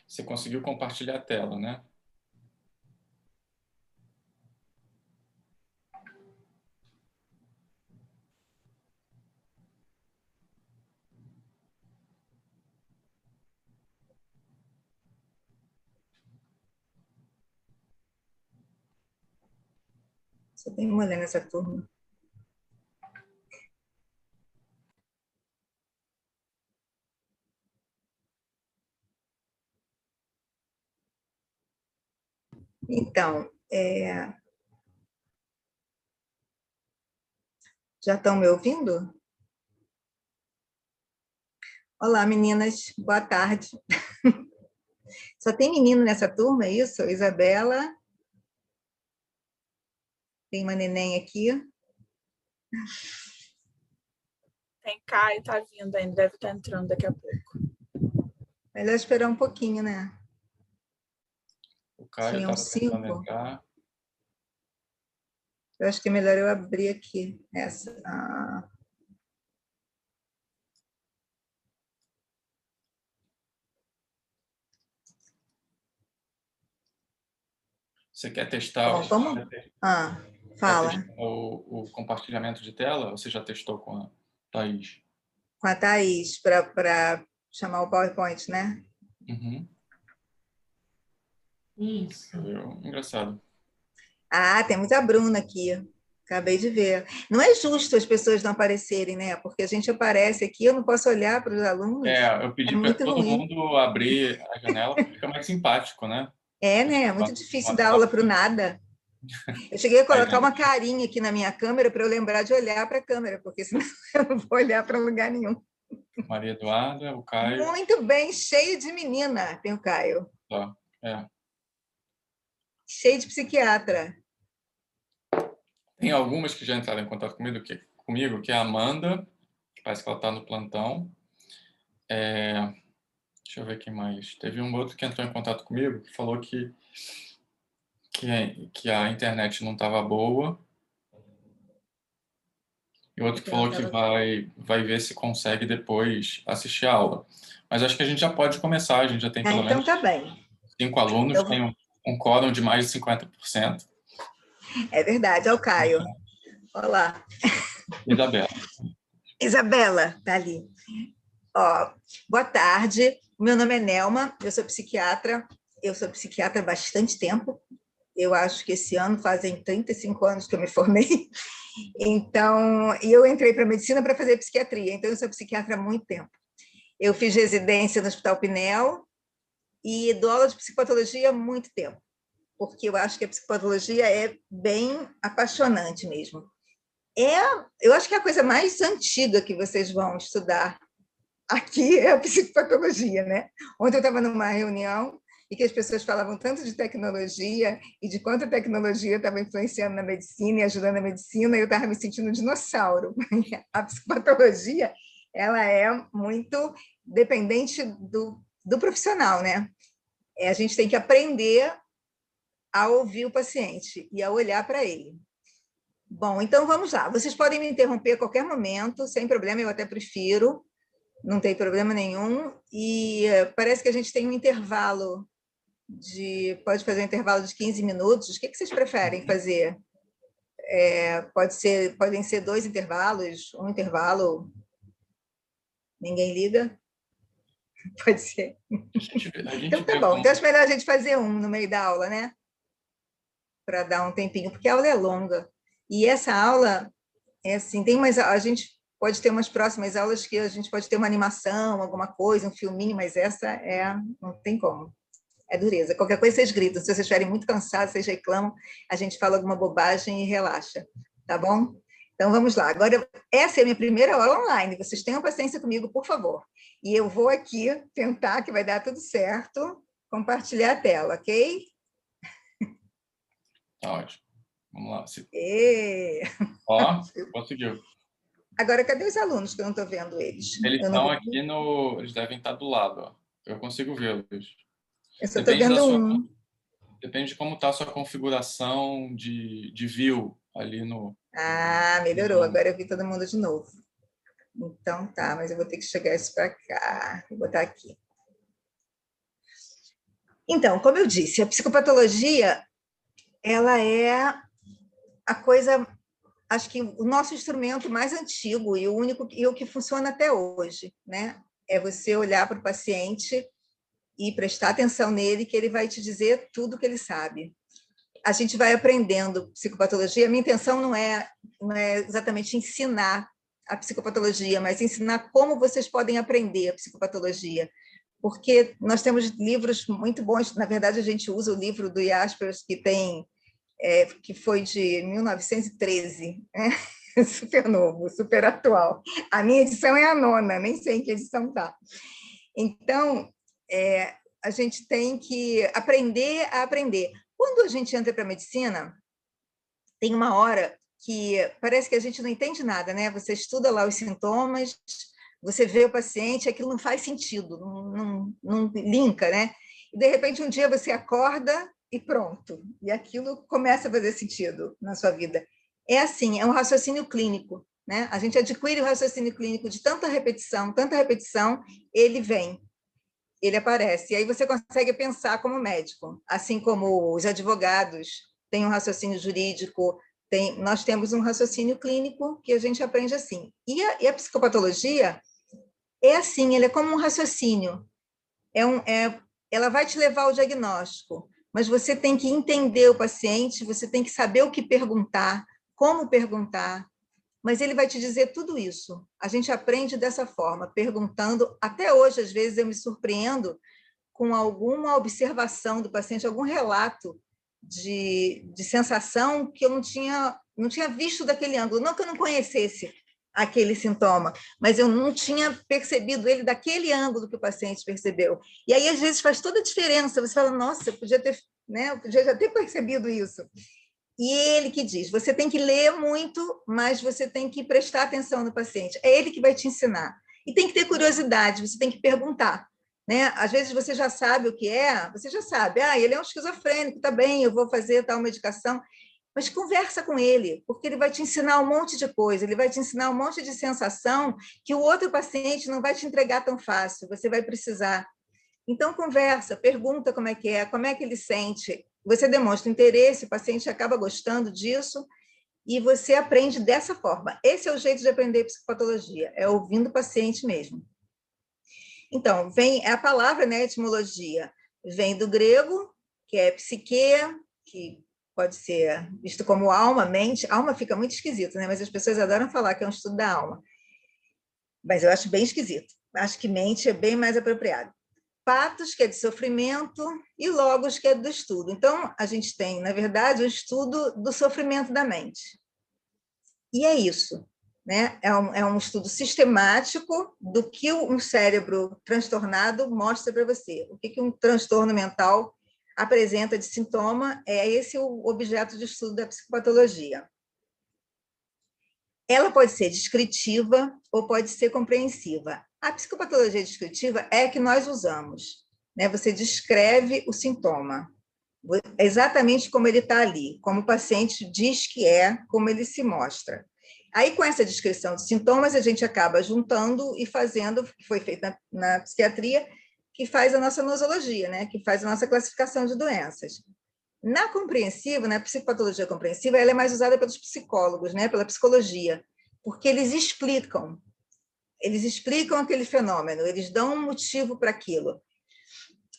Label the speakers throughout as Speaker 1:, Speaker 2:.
Speaker 1: Você conseguiu compartilhar a tela, né?
Speaker 2: Só tem mulher nessa turma. Então, já estão me ouvindo? Olá, meninas, boa tarde. Só tem menino nessa turma, é isso? Isabela, tem uma neném aqui.
Speaker 3: Tem Caio, tá vindo ainda, deve estar entrando daqui a pouco.
Speaker 2: Melhor esperar um pouquinho, né?
Speaker 1: O Caio
Speaker 2: Tinham
Speaker 1: estava tentando
Speaker 2: 5.
Speaker 1: entrar.
Speaker 2: Eu acho que é melhor eu abrir aqui essa.
Speaker 1: Você quer testar,
Speaker 2: Bom, vamos.
Speaker 1: quer
Speaker 2: Fala.
Speaker 1: testar o compartilhamento de tela? Ou você já testou com a Thaís?
Speaker 2: Com a Thaís, para chamar o PowerPoint, né?
Speaker 1: Uhum.
Speaker 4: Isso.
Speaker 1: Engraçado.
Speaker 2: Temos a Bruna aqui. Acabei de ver. Não é justo as pessoas não aparecerem, né? Porque a gente aparece aqui, eu não posso olhar para os alunos.
Speaker 1: Eu pedi para
Speaker 2: muito
Speaker 1: todo
Speaker 2: ruim.
Speaker 1: mundo abrir a janela, porque fica mais simpático, né?
Speaker 2: Né? É muito difícil dar aula para o nada. Eu cheguei a colocar uma carinha aqui na minha câmera para eu lembrar de olhar para a câmera, porque senão eu não vou olhar para lugar nenhum.
Speaker 1: Maria Eduarda, o Caio.
Speaker 2: Muito bem, cheio de menina, tem o Caio.
Speaker 1: Tá,
Speaker 2: Cheio de psiquiatra.
Speaker 1: Tem algumas que já entraram em contato comigo, que é a Amanda, que parece que ela está no plantão. Deixa eu ver quem mais. Teve um outro que entrou em contato comigo, que falou que a internet não estava boa. E outro que falou que vai ver se consegue depois assistir a aula. Mas acho que a gente já pode começar, a gente já tem pelo
Speaker 2: então
Speaker 1: menos
Speaker 2: tá bem.
Speaker 1: 5 alunos, tem um quórum de mais de 50%.
Speaker 2: É verdade, é o Caio. Olá.
Speaker 1: Isabela.
Speaker 2: Isabela, tá ali. Boa tarde, meu nome é Nelma, eu sou psiquiatra há bastante tempo, eu acho que esse ano fazem 35 anos que eu me formei, então, e eu entrei para medicina para fazer psiquiatria, então eu sou psiquiatra há muito tempo. Eu fiz residência no Hospital Pinel e dou aula de psicopatologia há muito tempo, porque eu acho que a psicopatologia é bem apaixonante mesmo. Eu acho que é a coisa mais antiga que vocês vão estudar aqui é a psicopatologia, né? Ontem eu estava numa reunião e que as pessoas falavam tanto de tecnologia e de quanto a tecnologia estava influenciando na medicina e ajudando a medicina, e eu estava me sentindo um dinossauro. A psicopatologia, ela é muito dependente do profissional, né? A gente tem que aprender a ouvir o paciente e a olhar para ele. Bom, então vamos lá. Vocês podem me interromper a qualquer momento, sem problema, eu até prefiro, não tem problema nenhum. E parece que a gente tem um intervalo pode fazer um intervalo de 15 minutos. O que vocês preferem fazer? Podem ser 2 intervalos, um intervalo, ninguém liga? Pode ser. Então tá bom. Então acho melhor a gente fazer um no meio da aula, né? Para dar um tempinho, porque a aula é longa. E essa aula é assim, a gente pode ter umas próximas aulas que a gente pode ter uma animação, alguma coisa, um filminho, mas essa não tem como. É dureza. Qualquer coisa vocês gritam. Se vocês estiverem muito cansados, vocês reclamam, a gente fala alguma bobagem e relaxa. Tá bom? Então vamos lá. Agora, essa é a minha primeira aula online. Vocês tenham paciência comigo, por favor. E eu vou aqui tentar, que vai dar tudo certo, compartilhar a tela, ok?
Speaker 1: Tá ótimo. Vamos lá. Conseguiu.
Speaker 2: Agora, cadê os alunos que eu não estou vendo eles?
Speaker 1: Eles estão aqui eles devem estar do lado, ó. Eu consigo vê-los.
Speaker 2: Eu só estou vendo um.
Speaker 1: Depende de como está a sua configuração de view ali no...
Speaker 2: Melhorou. Agora eu vi todo mundo de novo. Então tá, mas eu vou ter que chegar isso para cá. Vou botar aqui. Então, como eu disse, a psicopatologia, ela é a coisa, acho que o nosso instrumento mais antigo e o único e o que funciona até hoje, né? É você olhar para o paciente e prestar atenção nele, que ele vai te dizer tudo que ele sabe. A gente vai aprendendo psicopatologia. A minha intenção não é exatamente ensinar a psicopatologia, mas ensinar como vocês podem aprender a psicopatologia. Porque nós temos livros muito bons. Na verdade, a gente usa o livro do Jaspers, que foi de 1913, né? Super novo, super atual. A minha edição é a 9ª, nem sei em que edição está. Então, a gente tem que aprender a aprender. Quando a gente entra para a medicina, tem uma hora que parece que a gente não entende nada, né? Você estuda lá os sintomas, você vê o paciente, aquilo não faz sentido, não linka, né? E, de repente, um dia você acorda e pronto, e aquilo começa a fazer sentido na sua vida. É assim, é um raciocínio clínico, né? A gente adquire o raciocínio clínico de tanta repetição, ele vem, ele aparece. E aí você consegue pensar como médico, assim como os advogados têm um raciocínio jurídico, nós temos um raciocínio clínico que a gente aprende assim. E a psicopatologia é assim, ele é como um raciocínio. Ela vai te levar ao diagnóstico, mas você tem que entender o paciente, você tem que saber o que perguntar, como perguntar, mas ele vai te dizer tudo isso. A gente aprende dessa forma, perguntando. Até hoje, às vezes, eu me surpreendo com alguma observação do paciente, algum relato de sensação que eu não tinha visto daquele ângulo. Não que eu não conhecesse aquele sintoma, mas eu não tinha percebido ele daquele ângulo que o paciente percebeu. E aí, às vezes, faz toda a diferença. Você fala, nossa, eu podia já ter percebido isso. E ele que diz, você tem que ler muito, mas você tem que prestar atenção no paciente. É ele que vai te ensinar. E tem que ter curiosidade, você tem que perguntar. Né? Às vezes você já sabe o que é, você já sabe, ele é um esquizofrênico, tá bem, eu vou fazer tal medicação, mas conversa com ele, porque ele vai te ensinar um monte de coisa, ele vai te ensinar um monte de sensação que o outro paciente não vai te entregar tão fácil, você vai precisar. Então, conversa, pergunta como é que ele sente. Você demonstra interesse, o paciente acaba gostando disso e você aprende dessa forma. Esse é o jeito de aprender psicopatologia, é ouvindo o paciente mesmo. Então, vem a palavra, né, etimologia, vem do grego, que é psique, que pode ser visto como alma, mente. Alma fica muito esquisito, né? Mas as pessoas adoram falar que é um estudo da alma. Mas eu acho bem esquisito. Acho que mente é bem mais apropriado. Patos, que é de sofrimento, e logos, que é do estudo. Então, a gente tem, na verdade, o estudo do sofrimento da mente. E é isso, né? É um estudo sistemático do que um cérebro transtornado mostra para você. O que um transtorno mental apresenta de sintoma, é esse o objeto de estudo da psicopatologia. Ela pode ser descritiva ou pode ser compreensiva. A psicopatologia descritiva é a que nós usamos, né? Você descreve o sintoma, exatamente como ele está ali, como o paciente diz que é, como ele se mostra. Aí, com essa descrição de sintomas, a gente acaba juntando e fazendo, que foi feito na psiquiatria, que faz a nossa nosologia, né? Que faz a nossa classificação de doenças. Na compreensiva, na psicopatologia compreensiva, ela é mais usada pelos psicólogos, né? Pela psicologia, porque eles explicam aquele fenômeno, eles dão um motivo para aquilo.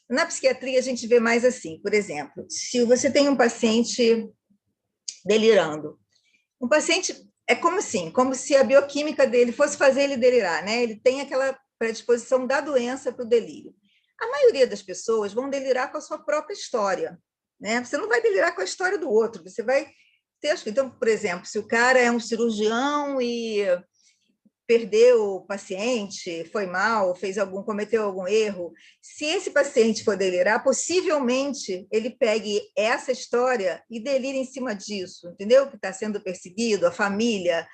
Speaker 2: Na psiquiatria, a gente vê mais assim, por exemplo, se você tem um paciente delirando, um paciente é como assim, como se a bioquímica dele fosse fazer ele delirar, né? Ele tem aquela predisposição da doença para o delírio. A maioria das pessoas vão delirar com a sua própria história, né? Você não vai delirar com a história do outro, você vai ter... Então, por exemplo, se o cara é um cirurgião e perdeu o paciente, foi mal, cometeu algum erro, se esse paciente for delirar, possivelmente ele pegue essa história e delire em cima disso, entendeu? Que está sendo perseguido, a família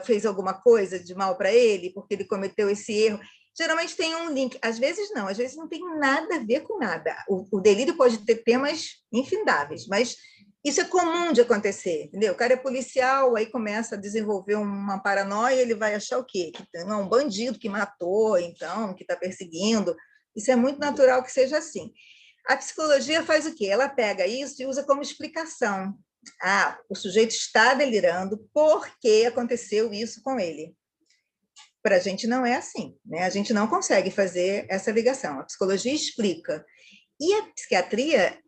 Speaker 2: fez alguma coisa de mal para ele, porque ele cometeu esse erro. Geralmente tem um link, às vezes não tem nada a ver com nada. O delírio pode ter temas infindáveis, mas isso é comum de acontecer, entendeu? O cara é policial, aí começa a desenvolver uma paranoia, ele vai achar o quê? Que é um bandido que matou, então, que está perseguindo. Isso é muito natural que seja assim. A psicologia faz o quê? Ela pega isso e usa como explicação. Ah, o sujeito está delirando porque aconteceu isso com ele. Para a gente não é assim, né? A gente não consegue fazer essa ligação. A psicologia explica. E a psiquiatria,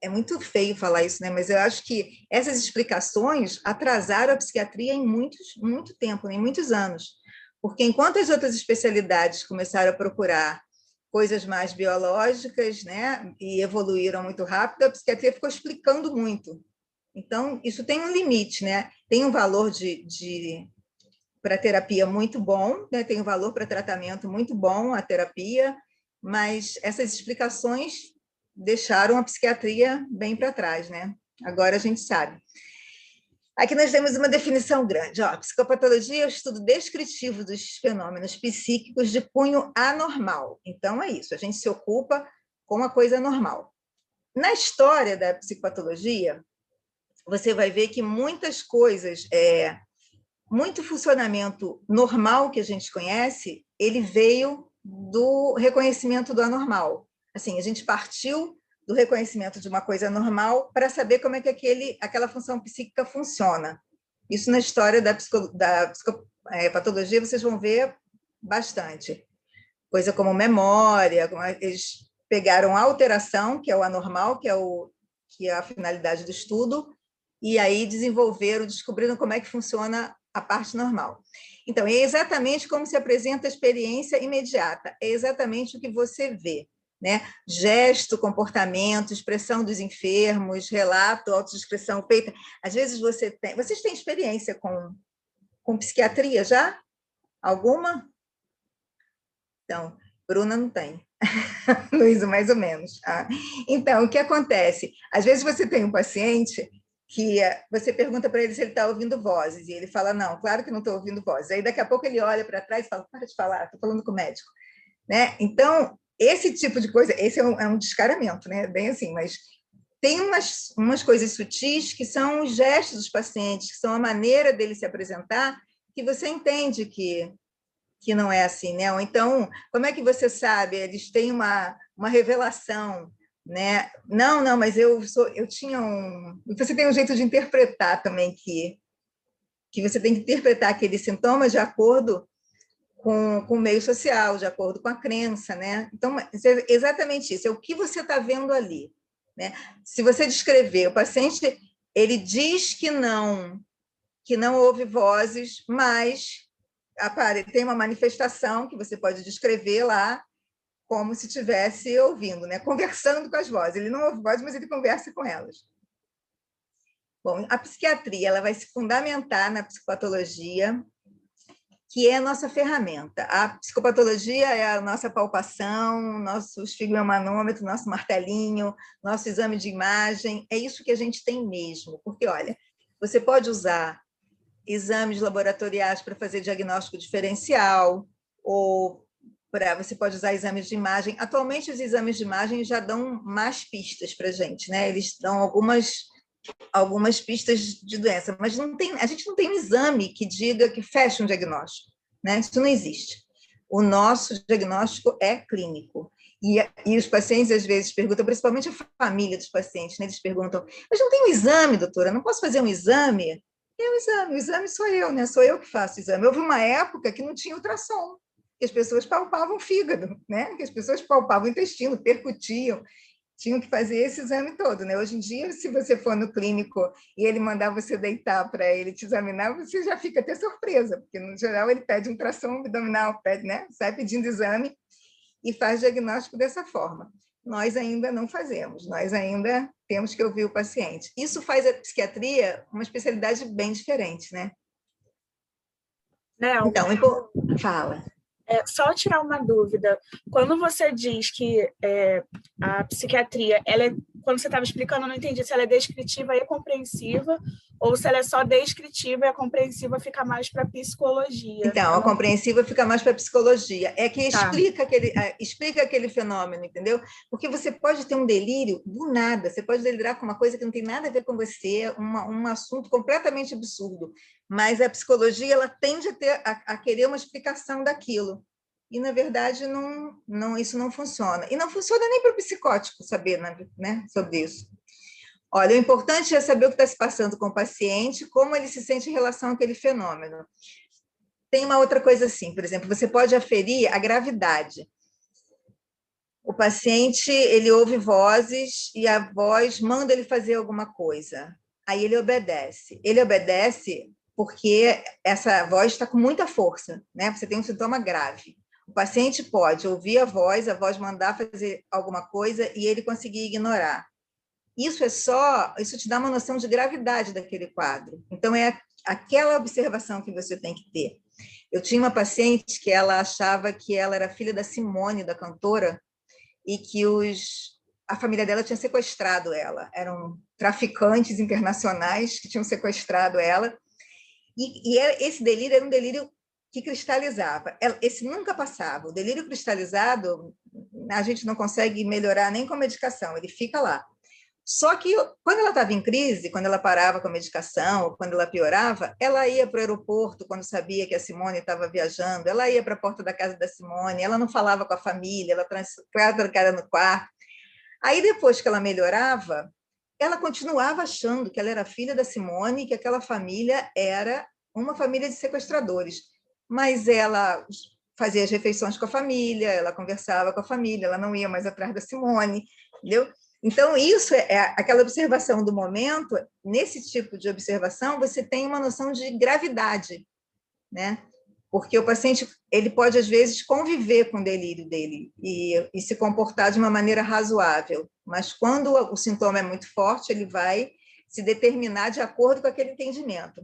Speaker 2: é muito feio falar isso, né? Mas eu acho que essas explicações atrasaram a psiquiatria em muito tempo, em muitos anos. Porque enquanto as outras especialidades começaram a procurar coisas mais biológicas, né, e evoluíram muito rápido, a psiquiatria ficou explicando muito. Então, isso tem um limite, né? Tem um valor para terapia muito bom, né? Tem um valor para tratamento muito bom, a terapia, mas essas explicações deixaram a psiquiatria bem para trás, né? Agora a gente sabe. Aqui nós temos uma definição grande. Ó, psicopatologia é o estudo descritivo dos fenômenos psíquicos de cunho anormal. Então, é isso, a gente se ocupa com a coisa normal. Na história da psicopatologia, você vai ver que muitas coisas, muito funcionamento normal que a gente conhece, ele veio do reconhecimento do anormal. Assim, a gente partiu do reconhecimento de uma coisa normal para saber como é que aquela função psíquica funciona. Isso na história da psicopatologia vocês vão ver bastante. Coisa como memória, eles pegaram a alteração, que é o anormal, que é a finalidade do estudo, e aí descobriram como é que funciona a parte normal. Então, é exatamente como se apresenta a experiência imediata, é exatamente o que você vê. Né? Gesto, comportamento, expressão dos enfermos, relato, autodescrição feita. Às vezes vocês têm experiência com psiquiatria já? Alguma? Então, Bruna não tem. Luísa, mais ou menos. Ah. Então, o que acontece? Às vezes você tem um paciente que você pergunta para ele se ele está ouvindo vozes, e ele fala, não, claro que não estou ouvindo vozes. Aí, daqui a pouco, ele olha para trás e fala, para de falar, estou falando com o médico. Né? Então, esse tipo de coisa, esse é um descaramento, né? Bem assim, mas tem umas coisas sutis que são os gestos dos pacientes, que são a maneira dele se apresentar, que você entende que não é assim, né? Ou então, como é que você sabe? Eles têm uma revelação, né? Não, mas eu tinha Você tem um jeito de interpretar também que você tem que interpretar aqueles sintomas de acordo com o meio social, de acordo com a crença, né? Então, é exatamente isso, é o que você está vendo ali, né? Se você descrever, o paciente, ele diz que não ouve vozes, mas tem uma manifestação que você pode descrever lá como se estivesse ouvindo, né? Conversando com as vozes. Ele não ouve vozes, mas ele conversa com elas. Bom, a psiquiatria ela vai se fundamentar na psicopatologia, que é a nossa ferramenta. A psicopatologia é a nossa palpação, nosso esfigmomanômetro, nosso martelinho, nosso exame de imagem, é isso que a gente tem mesmo. Porque, olha, você pode usar exames laboratoriais para fazer diagnóstico diferencial, ou você pode usar exames de imagem. Atualmente, os exames de imagem já dão mais pistas para a gente, né? Eles dão algumas pistas de doença, mas a gente não tem um exame que diga que fecha um diagnóstico, né? Isso não existe. O nosso diagnóstico é clínico. E os pacientes, às vezes, perguntam, principalmente a família dos pacientes, né? Eles perguntam, mas não tem um exame, doutora? Não posso fazer um exame? O exame sou eu, né? Sou eu que faço o exame. Houve uma época que não tinha ultrassom, que as pessoas palpavam o fígado, né? Que as pessoas palpavam o intestino, percutiam, tinham que fazer esse exame todo, né? Hoje em dia, se você for no clínico e ele mandar você deitar para ele te examinar, você já fica até surpresa, porque, no geral, ele pede um ultrassom abdominal, né? Sai pedindo exame e faz diagnóstico dessa forma. Nós ainda não fazemos, nós ainda temos que ouvir o paciente. Isso faz a psiquiatria uma especialidade bem diferente, né?
Speaker 3: Não.
Speaker 2: Então, fala.
Speaker 3: Só tirar uma dúvida. Quando você diz que a psiquiatria, quando você estava explicando, eu não entendi se ela é descritiva e compreensiva, ou se ela é só descritiva e a compreensiva fica mais para psicologia.
Speaker 2: Então, a compreensiva fica mais para psicologia. É que
Speaker 3: Tá.
Speaker 2: explica aquele fenômeno, entendeu? Porque você pode ter um delírio do nada, você pode delirar com uma coisa que não tem nada a ver com você, um assunto completamente absurdo, mas a psicologia ela tende a querer uma explicação daquilo. e, na verdade, isso não funciona. E não funciona nem para o psicótico saber, né, sobre isso. Olha, o importante é saber o que está se passando com o paciente, como ele se sente em relação àquele fenômeno. Tem uma outra coisa assim, por exemplo, você pode aferir a gravidade. O paciente, ele ouve vozes e a voz manda ele fazer alguma coisa. Aí ele obedece. Ele obedece porque essa voz está com muita força, né? Você tem um sintoma grave. O paciente pode ouvir a voz mandar fazer alguma coisa e ele conseguir ignorar. Isso te dá uma noção de gravidade daquele quadro. Então, é aquela observação que você tem que ter. Eu tinha uma paciente que ela achava que ela era filha da Simone, da cantora, e que a família dela tinha sequestrado ela. Eram traficantes internacionais que tinham sequestrado ela. Esse delírio era um delírio que cristalizava. Esse nunca passava. O delírio cristalizado, a gente não consegue melhorar nem com medicação, ele fica lá. Só que, quando ela estava em crise, quando ela parava com a medicação, ou quando ela piorava, ela ia para o aeroporto quando sabia que a Simone estava viajando, ela ia para a porta da casa da Simone, ela não falava com a família, ela trancava no quarto. Aí, depois que ela melhorava, ela continuava achando que ela era filha da Simone e que aquela família era uma família de sequestradores. Mas ela fazia as refeições com a família, ela conversava com a família, ela não ia mais atrás da Simone, entendeu? Então, isso é aquela observação do momento. Nesse tipo de observação, você tem uma noção de gravidade, né? Porque o paciente ele pode, às vezes, conviver com o delírio dele e se comportar de uma maneira razoável, mas quando o sintoma é muito forte, ele vai se determinar de acordo com aquele entendimento.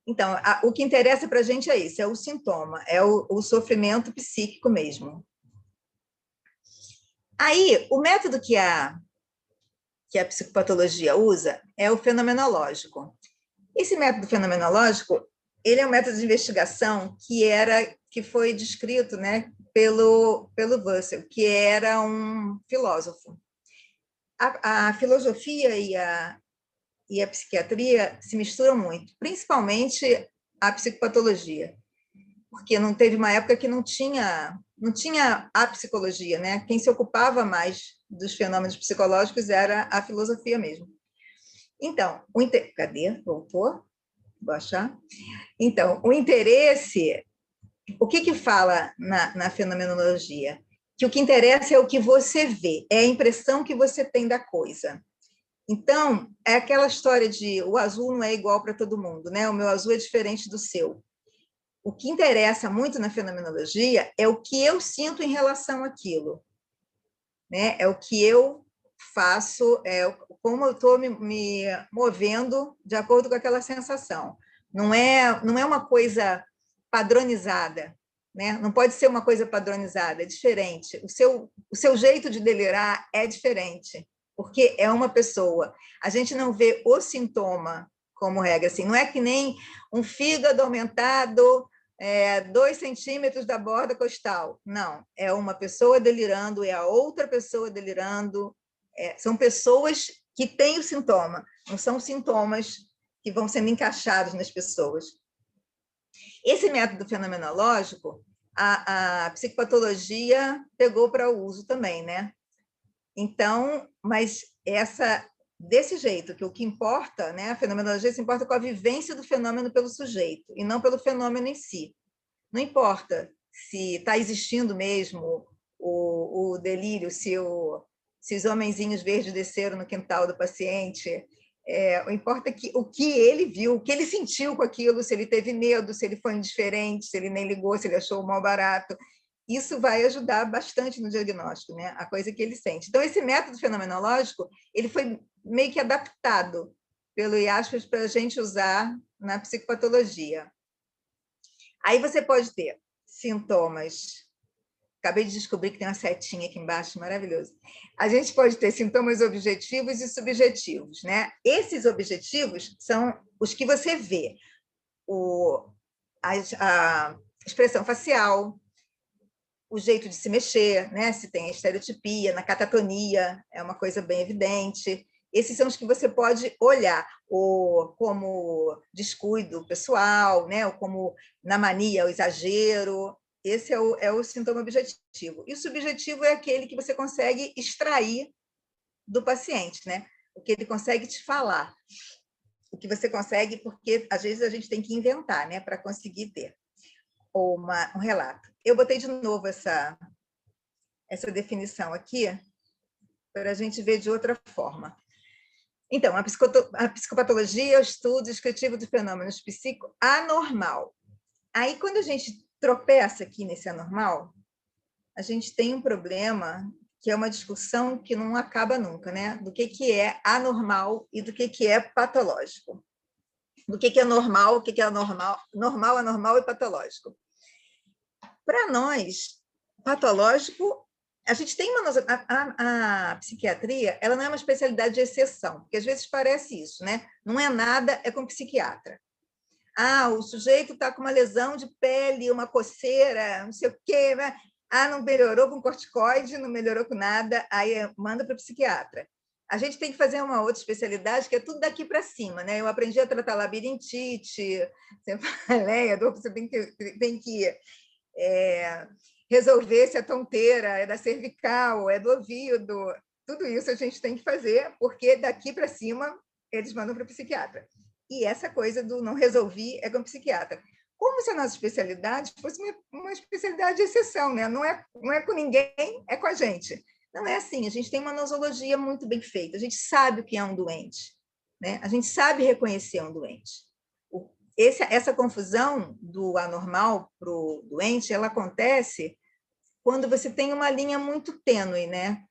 Speaker 2: Então, o que interessa para a gente é isso, é o sintoma, é o sofrimento psíquico mesmo. Aí, o método que a psicopatologia usa é o fenomenológico. Esse método fenomenológico, ele é um método de investigação que foi descrito, né, pelo Russell, que era um filósofo. A filosofia e a psiquiatria se misturam muito, principalmente a psicopatologia, porque não teve uma época que não tinha a psicologia, né? Quem se ocupava mais dos fenômenos psicológicos era a filosofia mesmo. Então, cadê? Voltou? Vou achar. Então, o interesse, o que fala na fenomenologia? Que o que interessa é o que você vê, é a impressão que você tem da coisa. Então, é aquela história de o azul não é igual para todo mundo, né? O meu azul é diferente do seu. O que interessa muito na fenomenologia é o que eu sinto em relação àquilo, né? É o que eu faço, como eu estou me movendo de acordo com aquela sensação. Não é uma coisa padronizada, né? Não pode ser uma coisa padronizada, é diferente. O seu jeito de delirar é diferente, porque é uma pessoa. A gente não vê o sintoma como regra, assim. Não é que nem um fígado aumentado 2 centímetros da borda costal. Não, é uma pessoa delirando, é a outra pessoa delirando. São pessoas que têm o sintoma, não são sintomas que vão sendo encaixados nas pessoas. Esse método fenomenológico, a psicopatologia pegou para o uso também, né? Então, mas desse jeito, que o que importa, né, a fenomenologia se importa com a vivência do fenômeno pelo sujeito, e não pelo fenômeno em si. Não importa se está existindo mesmo o delírio, se os homenzinhos verdes desceram no quintal do paciente, importa o que ele viu, o que ele sentiu com aquilo, se ele teve medo, se ele foi indiferente, se ele nem ligou, se ele achou mal barato. Isso vai ajudar bastante no diagnóstico, né? A coisa que ele sente. Então, esse método fenomenológico, ele foi meio que adaptado pelo IASPES para a gente usar na psicopatologia. Aí você pode ter sintomas. Acabei de descobrir que tem uma setinha aqui embaixo, maravilhoso. A gente pode ter sintomas objetivos e subjetivos, né? Esses objetivos são os que você vê. A expressão facial, o jeito de se mexer, né? Se tem estereotipia, na catatonia, é uma coisa bem evidente. Esses são os que você pode olhar, ou como descuido pessoal, né? Ou como na mania, o exagero. Esse é o sintoma objetivo. E o subjetivo é aquele que você consegue extrair do paciente, né? O que ele consegue te falar. O que você consegue, porque às vezes a gente tem que inventar, né, para conseguir ter um relato. Eu botei de novo essa definição aqui, para a gente ver de outra forma. Então, a psicopatologia é o estudo descritivo de fenômenos psicoanormal. Aí, quando a gente tropeça aqui nesse anormal, a gente tem um problema que é uma discussão que não acaba nunca, né? Do que é anormal e do que é patológico. Do que é normal, o que é anormal, normal, anormal e patológico. Para nós, patológico, a gente tem uma noção, a psiquiatria, ela não é uma especialidade de exceção, porque às vezes parece isso, né? Não é nada, é com psiquiatra. O sujeito está com uma lesão de pele, uma coceira, não sei o quê, né? Não melhorou com corticoide, não melhorou com nada, aí manda para o psiquiatra. A gente tem que fazer uma outra especialidade, que é tudo daqui para cima, né? Eu aprendi a tratar labirintite, você tem que resolver se a tonteira é da cervical, é do ouvido, tudo isso a gente tem que fazer, porque daqui para cima eles mandam para o psiquiatra. E essa coisa do não resolvi é com o psiquiatra. Como se a nossa especialidade fosse uma especialidade de exceção, né? Não é com ninguém, é com a gente. Não é assim, a gente tem uma nosologia muito bem feita, a gente sabe o que é um doente, né? A gente sabe reconhecer um doente. Essa confusão do anormal para o doente, ela acontece quando você tem uma linha muito tênue, né?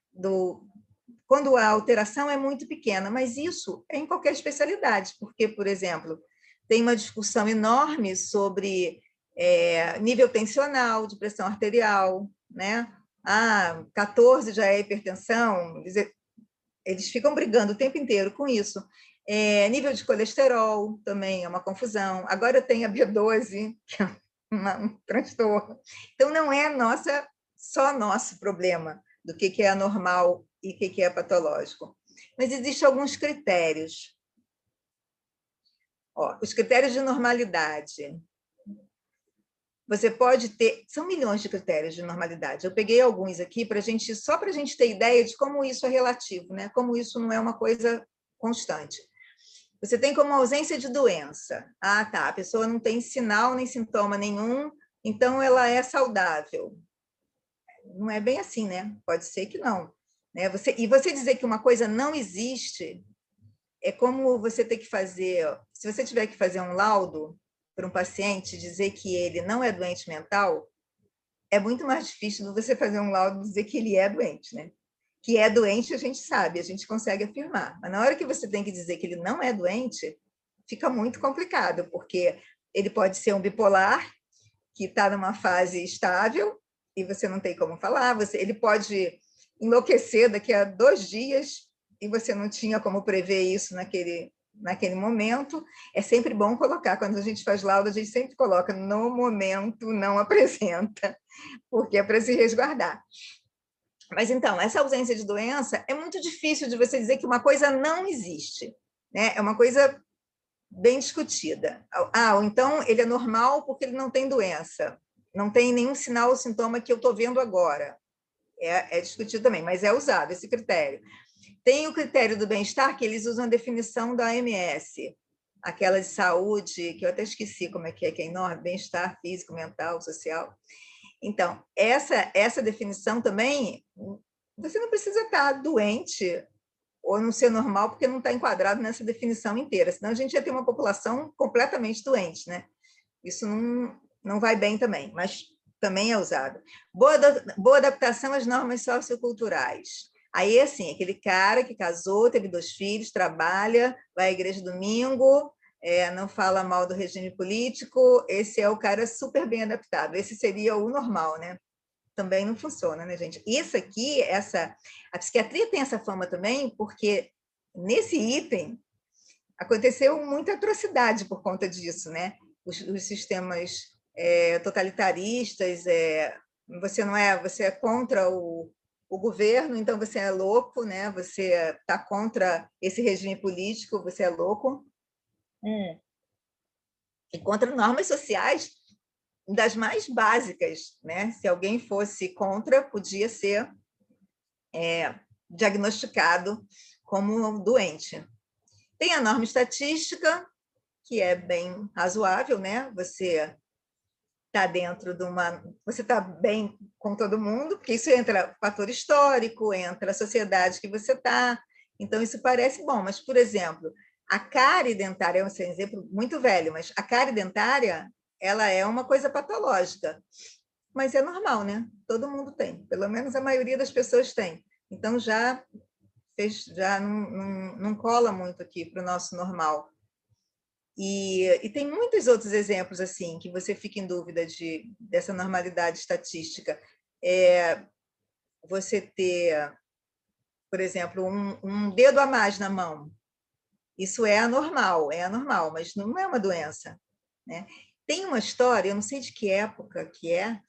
Speaker 2: Quando a alteração é muito pequena, mas isso é em qualquer especialidade, porque, por exemplo, tem uma discussão enorme sobre nível tensional de pressão arterial, né? 14 já é hipertensão, eles ficam brigando o tempo inteiro com isso. Nível de colesterol também é uma confusão. Agora eu tenho a B12, que é um transtorno. Então, não é só nosso problema do que é anormal e o que é patológico. Mas existem alguns critérios. Os critérios de normalidade. Você pode ter... São milhões de critérios de normalidade. Eu peguei alguns aqui só para a gente ter ideia de como isso é relativo, né? Como isso não é uma coisa constante. Você tem como ausência de doença. Tá, a pessoa não tem sinal nem sintoma nenhum, então ela é saudável. Não é bem assim, né? Pode ser que não. Né? E você dizer que uma coisa não existe é como você ter que fazer... Se você tiver que fazer um laudo para um paciente, dizer que ele não é doente mental, é muito mais difícil do que você fazer um laudo e dizer que ele é doente, né? Que é doente, a gente sabe, a gente consegue afirmar. Mas na hora que você tem que dizer que ele não é doente, fica muito complicado, porque ele pode ser um bipolar, que está numa fase estável, e você não tem como falar, ele pode enlouquecer daqui a 2 dias, e você não tinha como prever isso naquele momento. É sempre bom colocar, quando a gente faz laudo, a gente sempre coloca no momento, não apresenta, porque é para se resguardar. Mas, então, essa ausência de doença é muito difícil de você dizer que uma coisa não existe, né? É uma coisa bem discutida. Ou então ele é normal porque ele não tem doença, não tem nenhum sinal ou sintoma que eu estou vendo agora. É discutido também, mas é usado esse critério. Tem o critério do bem-estar, que eles usam a definição da OMS, aquela de saúde, que eu até esqueci como que é enorme, bem-estar físico, mental, social. Então, essa definição também, você não precisa estar doente ou não ser normal, porque não está enquadrado nessa definição inteira, senão a gente ia ter uma população completamente doente, né? Isso não vai bem também, mas também é usado. Boa adaptação às normas socioculturais. Aí, assim, aquele cara que casou, teve 2 filhos, trabalha, vai à igreja domingo, não fala mal do regime político, esse é o cara super bem adaptado. Esse seria o normal, né? Também não funciona, né, gente? Isso aqui, a psiquiatria tem essa fama também, porque nesse item aconteceu muita atrocidade por conta disso, né? Os sistemas totalitaristas, você é contra o governo, então você é louco, né? Você está contra esse regime político, você é louco. E contra normas sociais das mais básicas, né? Se alguém fosse contra, podia ser diagnosticado como doente. Tem a norma estatística, que é bem razoável, né? Você está dentro de uma... Você está bem com todo mundo, porque isso entra fator histórico, entra a sociedade que você está. Então, isso parece bom. Mas, por exemplo, a cárie dentária, é um exemplo muito velho, mas a cárie dentária, ela é uma coisa patológica. Mas é normal, né? Todo mundo tem. Pelo menos a maioria das pessoas tem. Então, já não cola muito aqui para o nosso normal. E tem muitos outros exemplos assim que você fica em dúvida dessa normalidade estatística. Você ter, por exemplo, um dedo a mais na mão. Isso é anormal, mas não é uma doença, né? Tem uma história, eu não sei de que época que é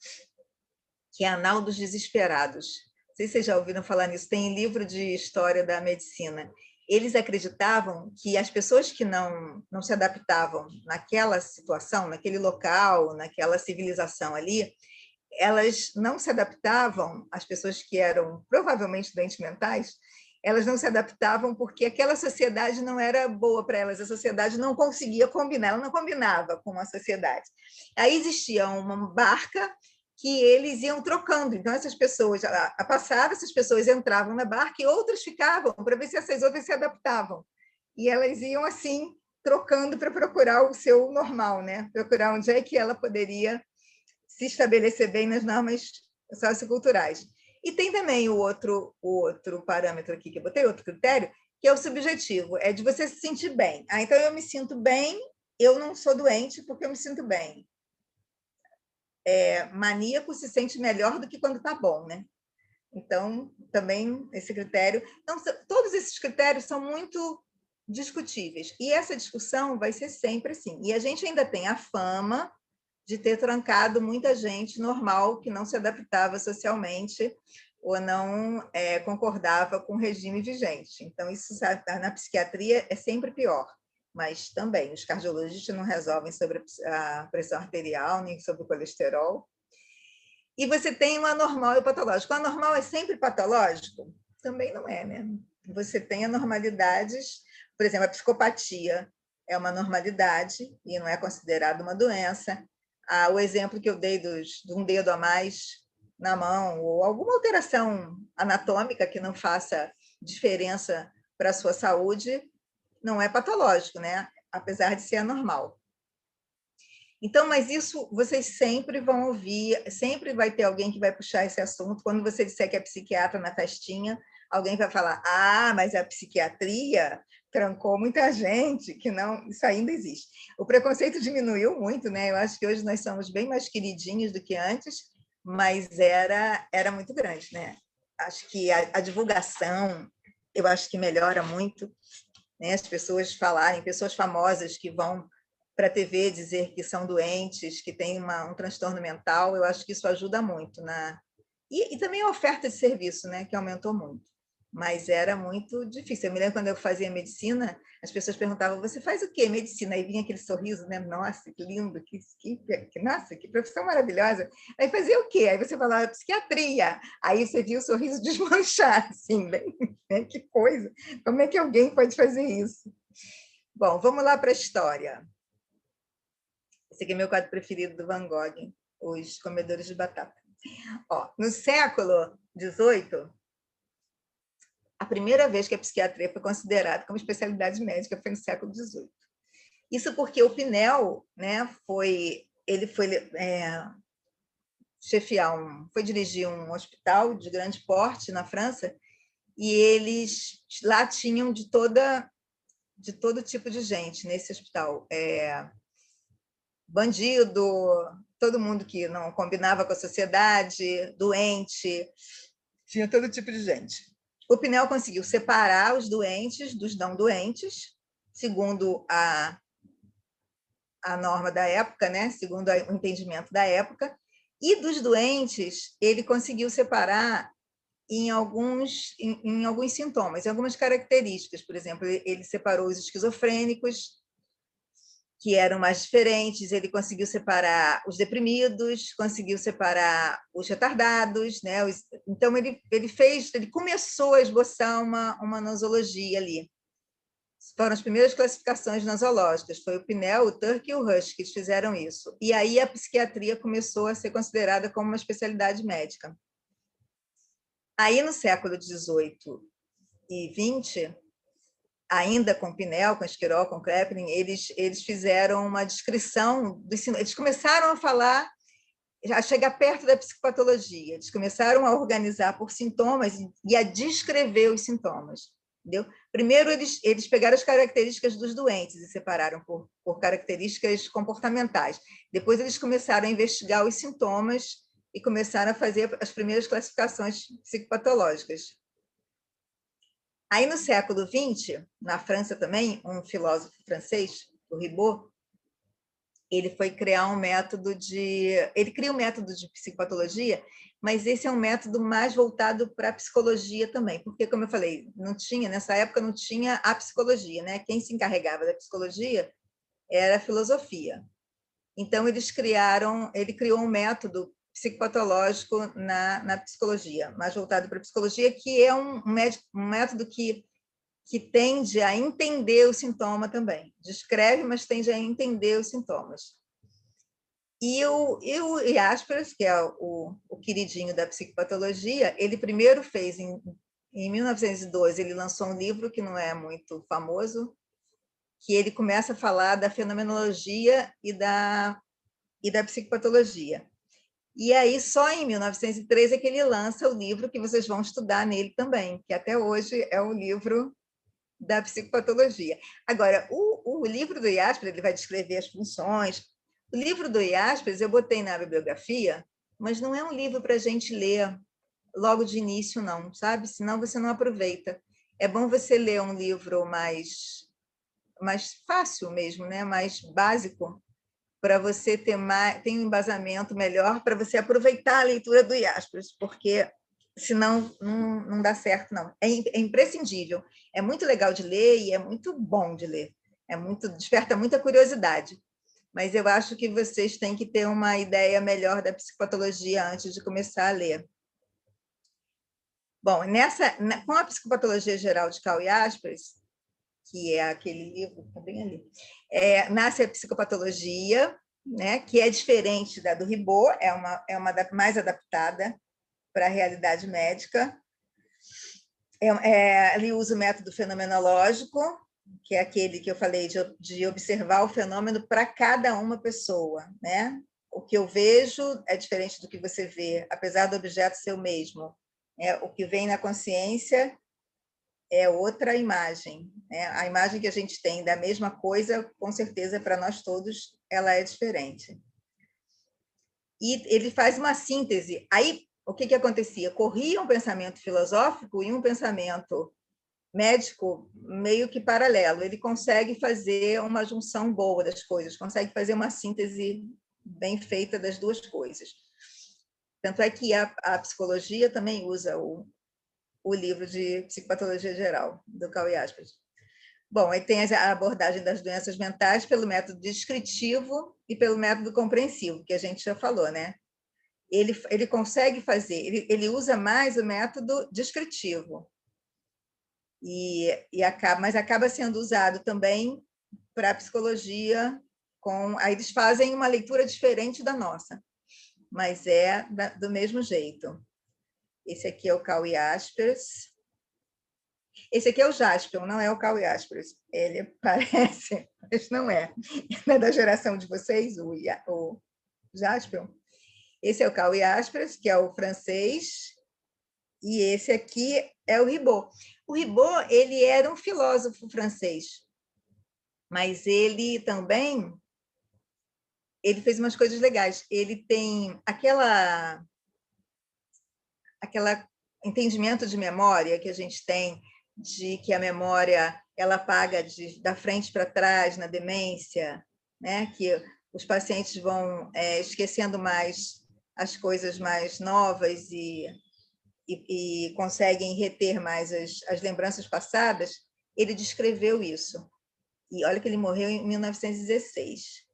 Speaker 2: a Anal dos Desesperados. Não sei se vocês já ouviram falar nisso, tem livro de história da medicina. Eles acreditavam que as pessoas que não se adaptavam naquela situação, naquele local, naquela civilização ali, elas não se adaptavam, as pessoas que eram provavelmente doentes mentais, elas não se adaptavam porque aquela sociedade não era boa para elas, a sociedade não conseguia combinar, ela não combinava com a sociedade. Aí existia uma barca que eles iam trocando. Então, essas pessoas passavam, essas pessoas entravam na barca e outras ficavam para ver se essas outras se adaptavam. E elas iam, assim, trocando para procurar o seu normal, né? Procurar onde é que ela poderia se estabelecer bem nas normas socioculturais. E tem também o outro parâmetro aqui, que eu botei, outro critério, que é o subjetivo, é de você se sentir bem. Então, eu me sinto bem, eu não sou doente porque eu me sinto bem. Maníaco se sente melhor do que quando está bom, né? Então, também esse critério... Então, todos esses critérios são muito discutíveis. E essa discussão vai ser sempre assim. E a gente ainda tem a fama de ter trancado muita gente normal que não se adaptava socialmente ou não concordava com o regime vigente. Então, isso na psiquiatria é sempre pior. Mas também, os cardiologistas não resolvem sobre a pressão arterial, nem sobre o colesterol. E você tem o anormal e o patológico. O anormal é sempre patológico? Também não é, né? Você tem anormalidades, por exemplo, a psicopatia é uma normalidade e não é considerada uma doença. O exemplo que eu dei de um dedo a mais na mão, ou alguma alteração anatômica que não faça diferença para a sua saúde, não é patológico, né? Apesar de ser anormal. Então, mas isso vocês sempre vão ouvir, sempre vai ter alguém que vai puxar esse assunto. Quando você disser que é psiquiatra na festinha, alguém vai falar: mas a psiquiatria trancou muita gente, que não, isso ainda existe. O preconceito diminuiu muito, né? Eu acho que hoje nós somos bem mais queridinhos do que antes, mas era muito grande, né? Acho que a divulgação, eu acho que melhora muito, né? As pessoas falarem, pessoas famosas que vão para a TV dizer que são doentes, que têm um transtorno mental, eu acho que isso ajuda muito. E também a oferta de serviço, né, que aumentou muito. Mas era muito difícil. Eu me lembro quando eu fazia medicina, as pessoas perguntavam: você faz o quê? Medicina? Aí vinha aquele sorriso, né? Nossa, que lindo, nossa, que profissão maravilhosa. Aí fazia o quê? Aí você falava psiquiatria. Aí você via o sorriso desmanchar, assim, bem, né? Que coisa. Como é que alguém pode fazer isso? Bom, vamos lá para a história. Esse aqui é meu quadro preferido do Van Gogh, Os Comedores de Batata. No século XVIII, a primeira vez que a psiquiatria foi considerada como especialidade médica foi no século XVIII. Isso porque o Pinel, né, foi foi dirigir um hospital de grande porte na França, e eles lá tinham de todo tipo de gente nesse hospital. Bandido, todo mundo que não combinava com a sociedade, doente, tinha todo tipo de gente. O Pinel conseguiu separar os doentes dos não doentes, segundo a norma da época, né? Segundo o entendimento da época, e dos doentes ele conseguiu separar em alguns sintomas, em algumas características. Por exemplo, ele separou os esquizofrênicos que eram mais diferentes. Ele conseguiu separar os deprimidos, conseguiu separar os retardados, né? Então ele começou a esboçar uma nosologia ali. Foram as primeiras classificações nosológicas, foi o Pinel, o Turk e o Rush que fizeram isso. E aí a psiquiatria começou a ser considerada como uma especialidade médica. Aí no século XVIII e XX, ainda com Pinel, com Esquirol, com Kraepelin, eles fizeram uma descrição do ensino. Eles começaram a falar, a chegar perto da psicopatologia. Eles começaram a organizar por sintomas e a descrever os sintomas. Entendeu? Primeiro, eles pegaram as características dos doentes e separaram por características comportamentais. Depois, eles começaram a investigar os sintomas e começaram a fazer as primeiras classificações psicopatológicas. Aí, no século XX, na França também, um filósofo francês, o Ribot, ele foi criar um método ele cria um método de psicopatologia, mas esse é um método mais voltado para a psicologia também, porque, como eu falei, nessa época não tinha a psicologia, né? Quem se encarregava da psicologia era a filosofia. Então, ele criou um método psicopatológico na psicologia, mais voltado para a psicologia, que é um método que tende a entender o sintoma também. Descreve, mas tende a entender os sintomas. E o Jaspers, que é o queridinho da psicopatologia, ele primeiro fez, em 1912, ele lançou um livro que não é muito famoso, que ele começa a falar da fenomenologia e da psicopatologia. E aí, só em 1913 é que ele lança o livro que vocês vão estudar nele também, que até hoje é o livro da psicopatologia. Agora, o livro do Jaspers, ele vai descrever as funções. O livro do Jaspers eu botei na bibliografia, mas não é um livro para a gente ler logo de início, não, sabe? Senão você não aproveita. É bom você ler um livro mais fácil mesmo, né? Mais básico, para você ter um embasamento melhor, para você aproveitar a leitura do Jaspers, porque senão não dá certo, não. É imprescindível. É muito legal de ler e é muito bom de ler. Desperta muita curiosidade. Mas eu acho que vocês têm que ter uma ideia melhor da psicopatologia antes de começar a ler. Bom, com a Psicopatologia Geral de Karl Jaspers, que é aquele livro, está bem ali, nasce a psicopatologia, né, que é diferente da do Ribot, é uma mais adaptada para a realidade médica. Ele usa o método fenomenológico, que é aquele que eu falei de observar o fenômeno para cada uma pessoa, né? O que eu vejo é diferente do que você vê, apesar do objeto ser o mesmo. O que vem na consciência é outra imagem, né? A imagem que a gente tem da mesma coisa, com certeza, para nós todos, ela é diferente. E ele faz uma síntese. Aí, o que acontecia? Corria um pensamento filosófico e um pensamento médico meio que paralelo. Ele consegue fazer uma junção boa das coisas, consegue fazer uma síntese bem feita das duas coisas. Tanto é que a psicologia também usa o livro de Psicopatologia Geral, do Karl Jaspers. Bom, aí tem a abordagem das doenças mentais pelo método descritivo e pelo método compreensivo, que a gente já falou, né? Ele consegue fazer, ele usa mais o método descritivo, mas acaba sendo usado também para a psicologia, aí eles fazem uma leitura diferente da nossa, mas é do mesmo jeito. Esse aqui é o Karl Jaspers. Esse aqui é o Jaspion, não é o Karl Jaspers. Ele parece, mas não é. Não é da geração de vocês, o Jaspion. Esse é o Karl Jaspers, que é o francês, e esse aqui é o Ribot. O Ribot, ele era um filósofo francês, mas ele também fez umas coisas legais. Ele tem aquela entendimento de memória que a gente tem, de que a memória ela apaga da frente para trás na demência, né? Que os pacientes vão esquecendo mais as coisas mais novas e conseguem reter mais as lembranças passadas. Ele descreveu isso. E olha que ele morreu em 1916.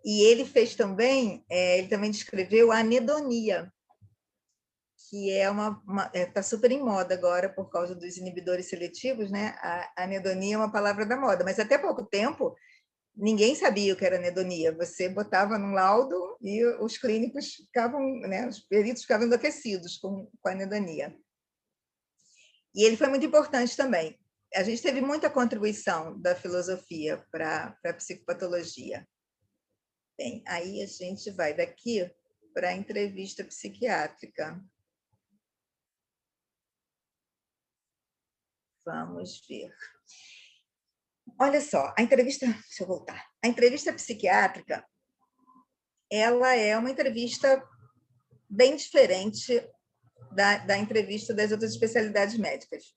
Speaker 2: E ele fez também, ele também descreveu a anedonia, que está super em moda agora por causa dos inibidores seletivos, né? A anedonia é uma palavra da moda, mas até pouco tempo ninguém sabia o que era anedonia. Você botava num laudo e os clínicos ficavam, né? Os peritos ficavam enlouquecidos com a anedonia. E ele foi muito importante também. A gente teve muita contribuição da filosofia para a psicopatologia. Bem, aí a gente vai daqui para a entrevista psiquiátrica. Vamos ver. Olha só, deixa eu voltar. A entrevista psiquiátrica, ela é uma entrevista bem diferente da entrevista das outras especialidades médicas.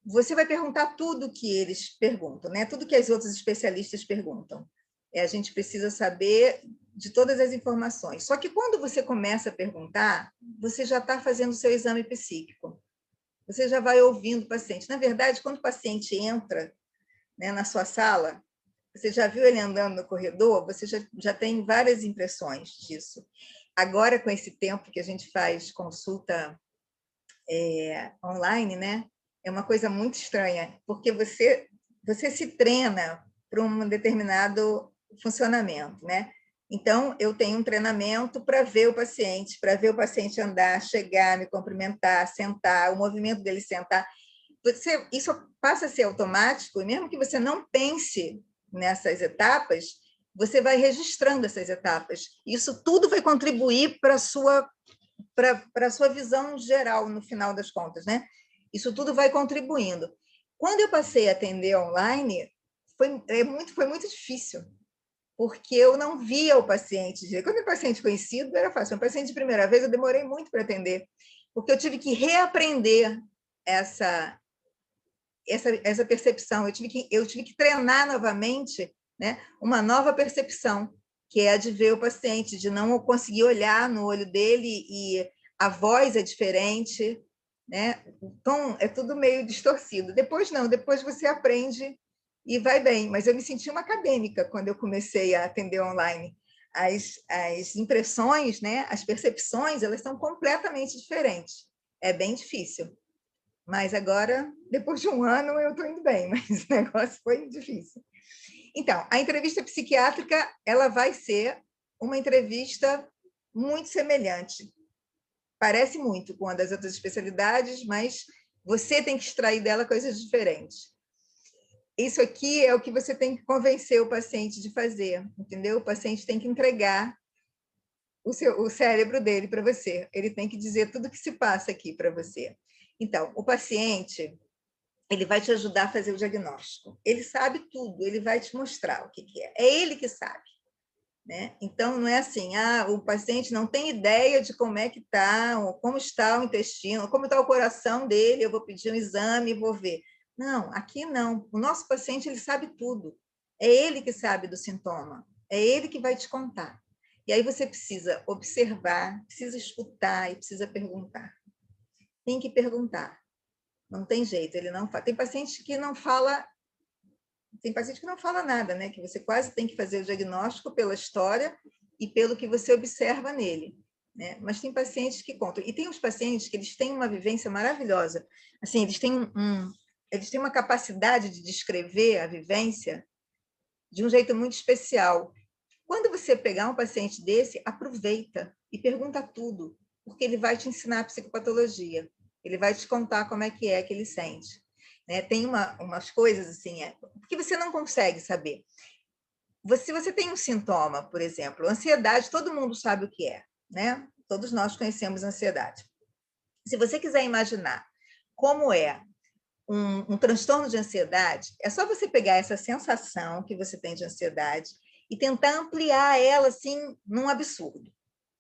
Speaker 2: Você vai perguntar tudo que eles perguntam, né? Tudo que as outras especialistas perguntam. A gente precisa saber de todas as informações. Só que quando você começa a perguntar, você já está fazendo o seu exame psíquico. Você já vai ouvindo o paciente. Na verdade, quando o paciente entra, né, na sua sala, você já viu ele andando no corredor, você já tem várias impressões disso. Agora, com esse tempo que a gente faz consulta online, né, é uma coisa muito estranha, porque você se treina para um determinado funcionamento, né? Então, eu tenho um treinamento para ver o paciente andar, chegar, me cumprimentar, sentar, o movimento dele sentar. Isso passa a ser automático, e mesmo que você não pense nessas etapas, você vai registrando essas etapas. Isso tudo vai contribuir para a sua visão geral, no final das contas, né? Isso tudo vai contribuindo. Quando eu passei a atender online, foi muito difícil, porque eu não via o paciente. Quando é paciente conhecido, era fácil. Um paciente de primeira vez, eu demorei muito para atender, porque eu tive que reaprender essa percepção. Eu tive que treinar novamente, né, uma nova percepção, que é a de ver o paciente, de não conseguir olhar no olho dele, e a voz é diferente, né? Então, é tudo meio distorcido. Depois não, depois você aprende e vai bem. Mas eu me senti uma acadêmica quando eu comecei a atender online. As impressões, né, as percepções, elas são completamente diferentes. É bem difícil. Mas agora, depois de um ano, eu estou indo bem, mas o negócio foi difícil. Então, a entrevista psiquiátrica, ela vai ser uma entrevista muito semelhante. Parece muito com uma das outras especialidades, mas você tem que extrair dela coisas diferentes. Isso aqui é o que você tem que convencer o paciente de fazer, entendeu? O paciente tem que entregar o cérebro dele para você. Ele tem que dizer tudo o que se passa aqui para você. Então, o paciente, ele vai te ajudar a fazer o diagnóstico. Ele sabe tudo, ele vai te mostrar o que é. É ele que sabe, né? Então, não é assim, o paciente não tem ideia de como é que está, como está o intestino, como está o coração dele, eu vou pedir um exame e vou ver. Não, aqui não. O nosso paciente, ele sabe tudo. É ele que sabe do sintoma. É ele que vai te contar. E aí você precisa observar, precisa escutar e precisa perguntar. Tem que perguntar. Não tem jeito, ele não fala. Tem paciente que não fala nada, né? Que você quase tem que fazer o diagnóstico pela história e pelo que você observa nele, né? Mas tem pacientes que contam. E tem uns pacientes que eles têm uma vivência maravilhosa. Assim, eles têm uma capacidade de descrever a vivência de um jeito muito especial. Quando você pegar um paciente desse, aproveita e pergunta tudo, porque ele vai te ensinar a psicopatologia. Ele vai te contar como é que ele sente. Né? Tem umas coisas assim, porque você não consegue saber. Se você tem um sintoma, por exemplo, ansiedade, todo mundo sabe o que é, né? Todos nós conhecemos ansiedade. Se você quiser imaginar como é um transtorno de ansiedade, é só você pegar essa sensação que você tem de ansiedade e tentar ampliar ela assim num absurdo.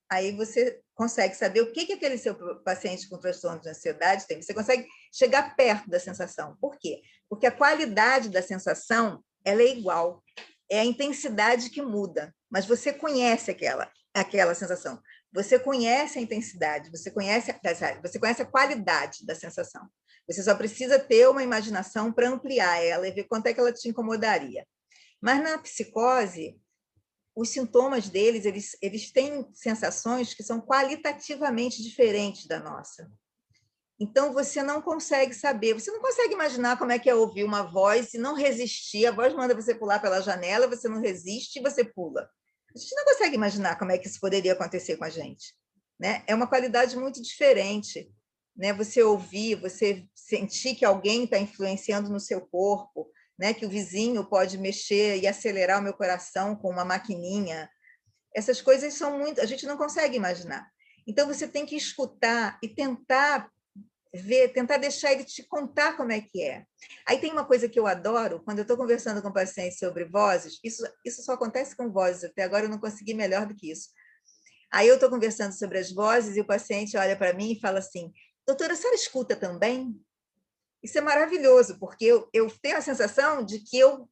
Speaker 2: Aí você consegue saber o que aquele seu paciente com transtorno de ansiedade tem. Você consegue chegar perto da sensação. Por quê? Porque a qualidade da sensação, ela é igual. É a intensidade que muda, mas você conhece aquela sensação. Você conhece a intensidade, você conhece a qualidade da sensação. Você só precisa ter uma imaginação para ampliar ela e ver quanto é que ela te incomodaria. Mas na psicose, os sintomas deles, eles têm sensações que são qualitativamente diferentes da nossa. Então, você não consegue saber, você não consegue imaginar como é que é ouvir uma voz e não resistir. A voz manda você pular pela janela, você não resiste e você pula. A gente não consegue imaginar como é que isso poderia acontecer com a gente, né? É uma qualidade muito diferente, né? Você ouvir, você sentir que alguém está influenciando no seu corpo, né? Que o vizinho pode mexer e acelerar o meu coração com uma maquininha. Essas coisas são muito, a gente não consegue imaginar. Então, você tem que escutar e tentar ver, tentar deixar ele te contar como é que é. Aí tem uma coisa que eu adoro, quando eu estou conversando com pacientes sobre vozes, isso só acontece com vozes, até agora eu não consegui melhor do que isso. Aí eu estou conversando sobre as vozes e o paciente olha para mim e fala assim, doutora, a senhora escuta também? Isso é maravilhoso, porque eu tenho a sensação de que eu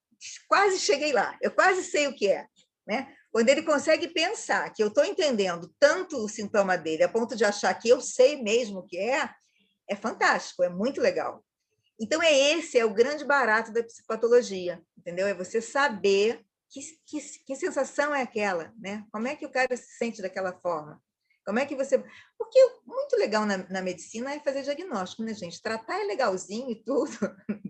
Speaker 2: quase cheguei lá, eu quase sei o que é, né? Quando ele consegue pensar que eu estou entendendo tanto o sintoma dele, a ponto de achar que eu sei mesmo o que é fantástico, é muito legal. Então, esse é o grande barato da psicopatologia, entendeu? É você saber que sensação é aquela, né? Como é que o cara se sente daquela forma? Como é que você... Porque muito legal na medicina é fazer diagnóstico, né, gente? Tratar é legalzinho e tudo,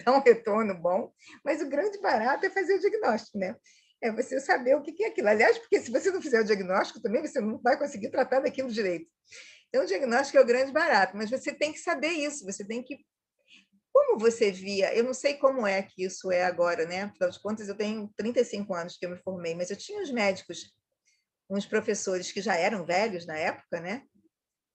Speaker 2: dá um retorno bom, mas o grande barato é fazer o diagnóstico, né? É você saber o que é aquilo. Aliás, porque se você não fizer o diagnóstico também, você não vai conseguir tratar daquilo direito. Então, o diagnóstico é o grande barato, mas você tem que saber isso, você tem que... Como você via, eu não sei como é que isso é agora, né? Afinal de contas, eu tenho 35 anos que eu me formei, mas eu tinha uns médicos, uns professores que já eram velhos na época, né?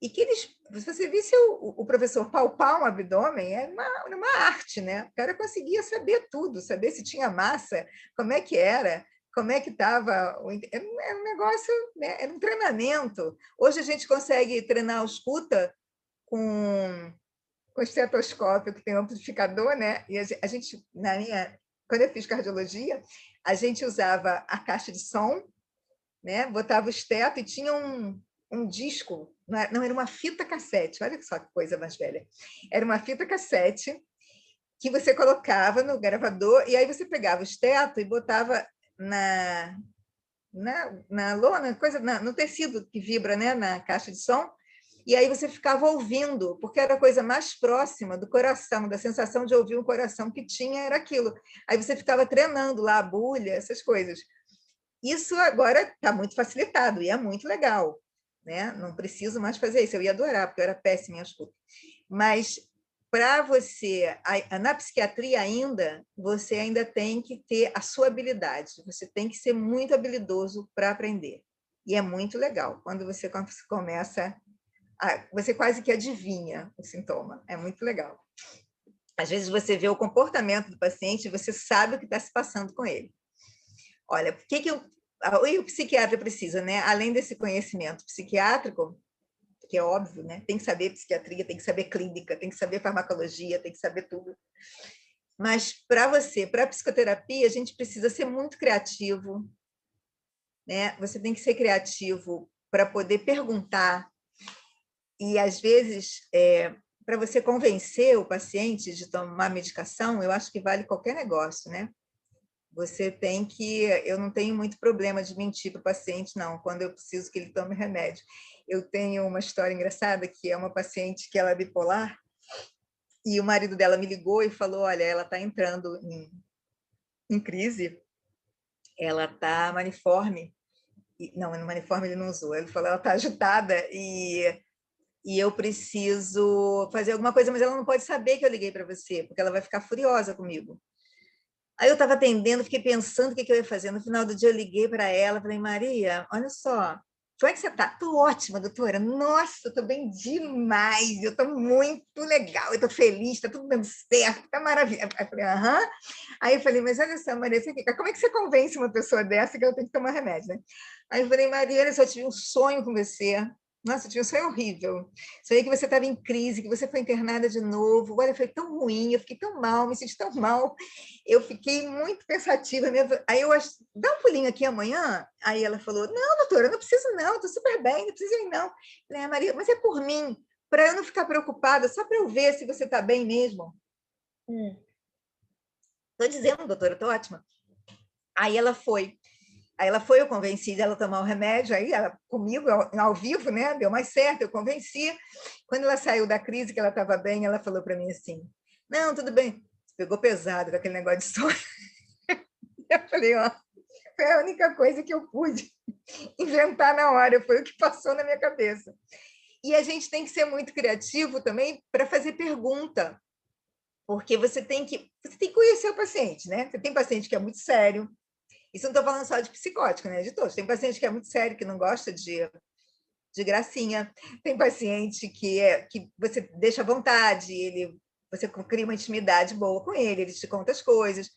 Speaker 2: E que eles, se você visse o professor palpar um abdômen, é uma arte, né? O cara conseguia saber tudo, saber se tinha massa, como é que era, como é que estava. Era um negócio, né? Era um treinamento. Hoje a gente consegue treinar a escuta com estetoscópio, que tem amplificador, né? E a gente, quando eu fiz cardiologia, a gente usava a caixa de som, né? Botava o esteto e tinha um disco, não, era uma fita cassete, olha só que coisa mais velha. Era uma fita cassete que você colocava no gravador e aí você pegava o esteto e botava na lona, no tecido que vibra, né? Na caixa de som, e aí você ficava ouvindo, porque era a coisa mais próxima do coração, da sensação de ouvir um coração que tinha, era aquilo. Aí você ficava treinando lá a bulha, essas coisas. Isso agora está muito facilitado e é muito legal, né? Não preciso mais fazer isso, eu ia adorar, porque eu era péssima em escuta. Mas para você, na psiquiatria ainda, você ainda tem que ter a sua habilidade, você tem que ser muito habilidoso para aprender. E é muito legal quando você começa, você quase que adivinha o sintoma, é muito legal. Às vezes você vê o comportamento do paciente e você sabe o que está se passando com ele. Olha, o que o psiquiatra precisa, né? Além desse conhecimento psiquiátrico, que é óbvio, né? Tem que saber psiquiatria, tem que saber clínica, tem que saber farmacologia, tem que saber tudo. Mas para a psicoterapia, a gente precisa ser muito criativo, né? Você tem que ser criativo para poder perguntar. E, às vezes, para você convencer o paciente de tomar medicação, eu acho que vale qualquer negócio, né? Você tem que... Eu não tenho muito problema de mentir para o paciente, não, quando eu preciso que ele tome remédio. Eu tenho uma história engraçada, que é uma paciente que ela é bipolar, e o marido dela me ligou e falou, olha, ela está entrando em crise, ela está maniforme. Não, no maniforme ele não usou. Ele falou, ela está agitada e eu preciso fazer alguma coisa, mas ela não pode saber que eu liguei para você, porque ela vai ficar furiosa comigo. Aí eu estava atendendo, fiquei pensando o que eu ia fazer. No final do dia, eu liguei para ela, falei, Maria, olha só, como é que você está? Estou ótima, doutora. Nossa, estou bem demais, eu estou muito legal, eu estou feliz, está tudo dando certo, está maravilhoso. Aí eu falei, aham. Aí eu falei, mas olha só, Maria, como é que você convence uma pessoa dessa que ela tem que tomar remédio, né? Aí eu falei, Maria, olha só, eu tive um sonho com você, Nossa, eu tive um sonho horrível. Sonhei que você estava em crise, que você foi internada de novo. Olha, foi tão ruim, eu fiquei tão mal, me senti tão mal. Eu fiquei muito pensativa mesmo. Aí eu acho, dá um pulinho aqui amanhã. Aí ela falou: não, doutora, não preciso não, estou super bem, não preciso ir não. Eu falei: Maria, mas é por mim, para eu não ficar preocupada, só para eu ver se você está bem mesmo. Estou dizendo, doutora, estou ótima. Aí ela foi. Eu convenci ela a tomar o remédio, aí ela comigo, ao vivo, né? Deu mais certo, eu convenci. Quando ela saiu da crise, que ela estava bem, ela falou para mim assim: não, tudo bem. Pegou pesado com aquele negócio de sonho. Eu falei: ó, foi a única coisa que eu pude inventar na hora, foi o que passou na minha cabeça. E a gente tem que ser muito criativo também para fazer pergunta, porque você tem que conhecer o paciente, né? Você tem paciente que é muito sério. Isso não estou falando só de psicótico, né? De todos. Tem paciente que é muito sério, que não gosta de gracinha. Tem paciente que você deixa à vontade, você cria uma intimidade boa com ele te conta as coisas.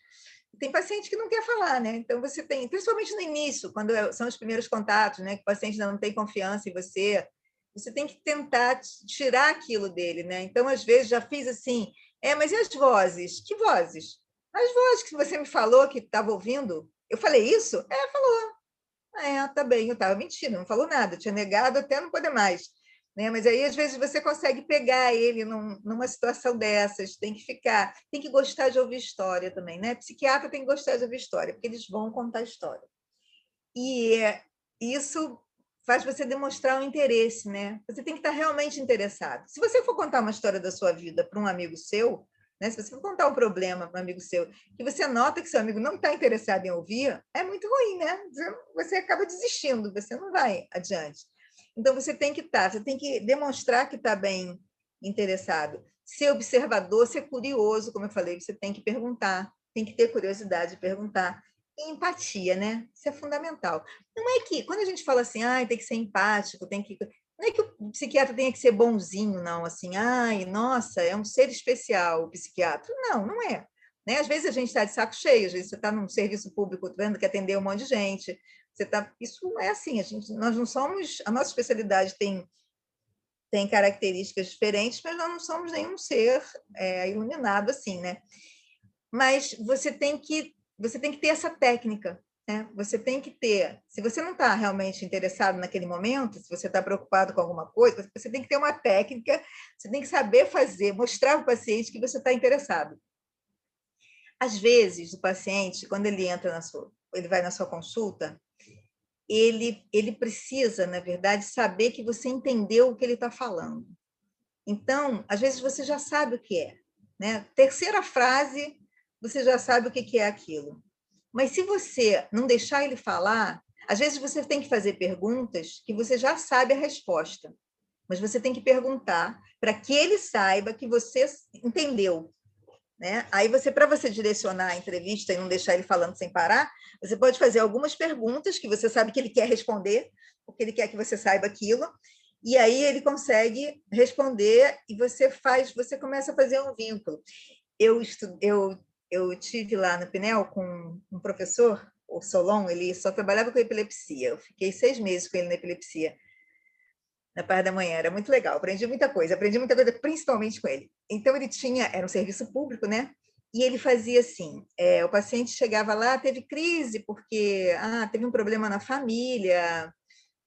Speaker 2: Tem paciente que não quer falar, né? Então você tem, principalmente no início, quando são os primeiros contatos, né? Que o paciente ainda não tem confiança em você tem que tentar tirar aquilo dele, né? Então, às vezes, já fiz assim, mas e as vozes? Que vozes? As vozes que você me falou que estava ouvindo, eu falei isso? Falou. Tá bem, eu estava mentindo, não falou nada, tinha negado até não poder mais. Né? Mas aí, às vezes, você consegue pegar ele numa situação dessas, tem que gostar de ouvir história também, né? Psiquiatra tem que gostar de ouvir história, porque eles vão contar história. E isso faz você demonstrar um interesse, né? Você tem que estar realmente interessado. Se você for contar uma história da sua vida para um amigo seu, né? Se você for contar um problema para um amigo seu, que você nota que seu amigo não está interessado em ouvir, é muito ruim, né? Você acaba desistindo, você não vai adiante. Então, você tem que você tem que demonstrar que está bem interessado. Ser observador, ser curioso, como eu falei, você tem que perguntar, tem que ter curiosidade de perguntar. E empatia, né? Isso é fundamental. Não é que, quando a gente fala assim, tem que ser empático, não é que o psiquiatra tenha que ser bonzinho, não, assim, nossa, é um ser especial o psiquiatra. Não, não é. Né? Às vezes a gente está de saco cheio, às vezes você está num serviço público tendo que atender um monte de gente. Isso não é assim, nós não somos, a nossa especialidade tem características diferentes, mas nós não somos nenhum ser iluminado assim, né? Mas você tem que ter essa técnica, né? Você tem que ter. Se você não está realmente interessado naquele momento, se você está preocupado com alguma coisa, você tem que ter uma técnica, você tem que saber fazer, mostrar ao paciente que você está interessado. Às vezes, o paciente, quando ele ele vai na sua consulta, ele precisa, na verdade, saber que você entendeu o que ele está falando. Então, às vezes você já sabe o que é, né? Terceira frase, você já sabe o que é aquilo. Mas se você não deixar ele falar, às vezes você tem que fazer perguntas que você já sabe a resposta, mas você tem que perguntar para que ele saiba que você entendeu. Né? Aí para você direcionar a entrevista e não deixar ele falando sem parar, você pode fazer algumas perguntas que você sabe que ele quer responder, porque ele quer que você saiba aquilo, e aí ele consegue responder e você começa a fazer um vínculo. Eu tive lá no Pinel com um professor, o Solon, ele só trabalhava com epilepsia. Eu fiquei 6 meses com ele na epilepsia, na parte da manhã, era muito legal, aprendi muita coisa principalmente com ele. Então, era um serviço público, né? E ele fazia assim, o paciente chegava lá, teve crise, porque teve um problema na família,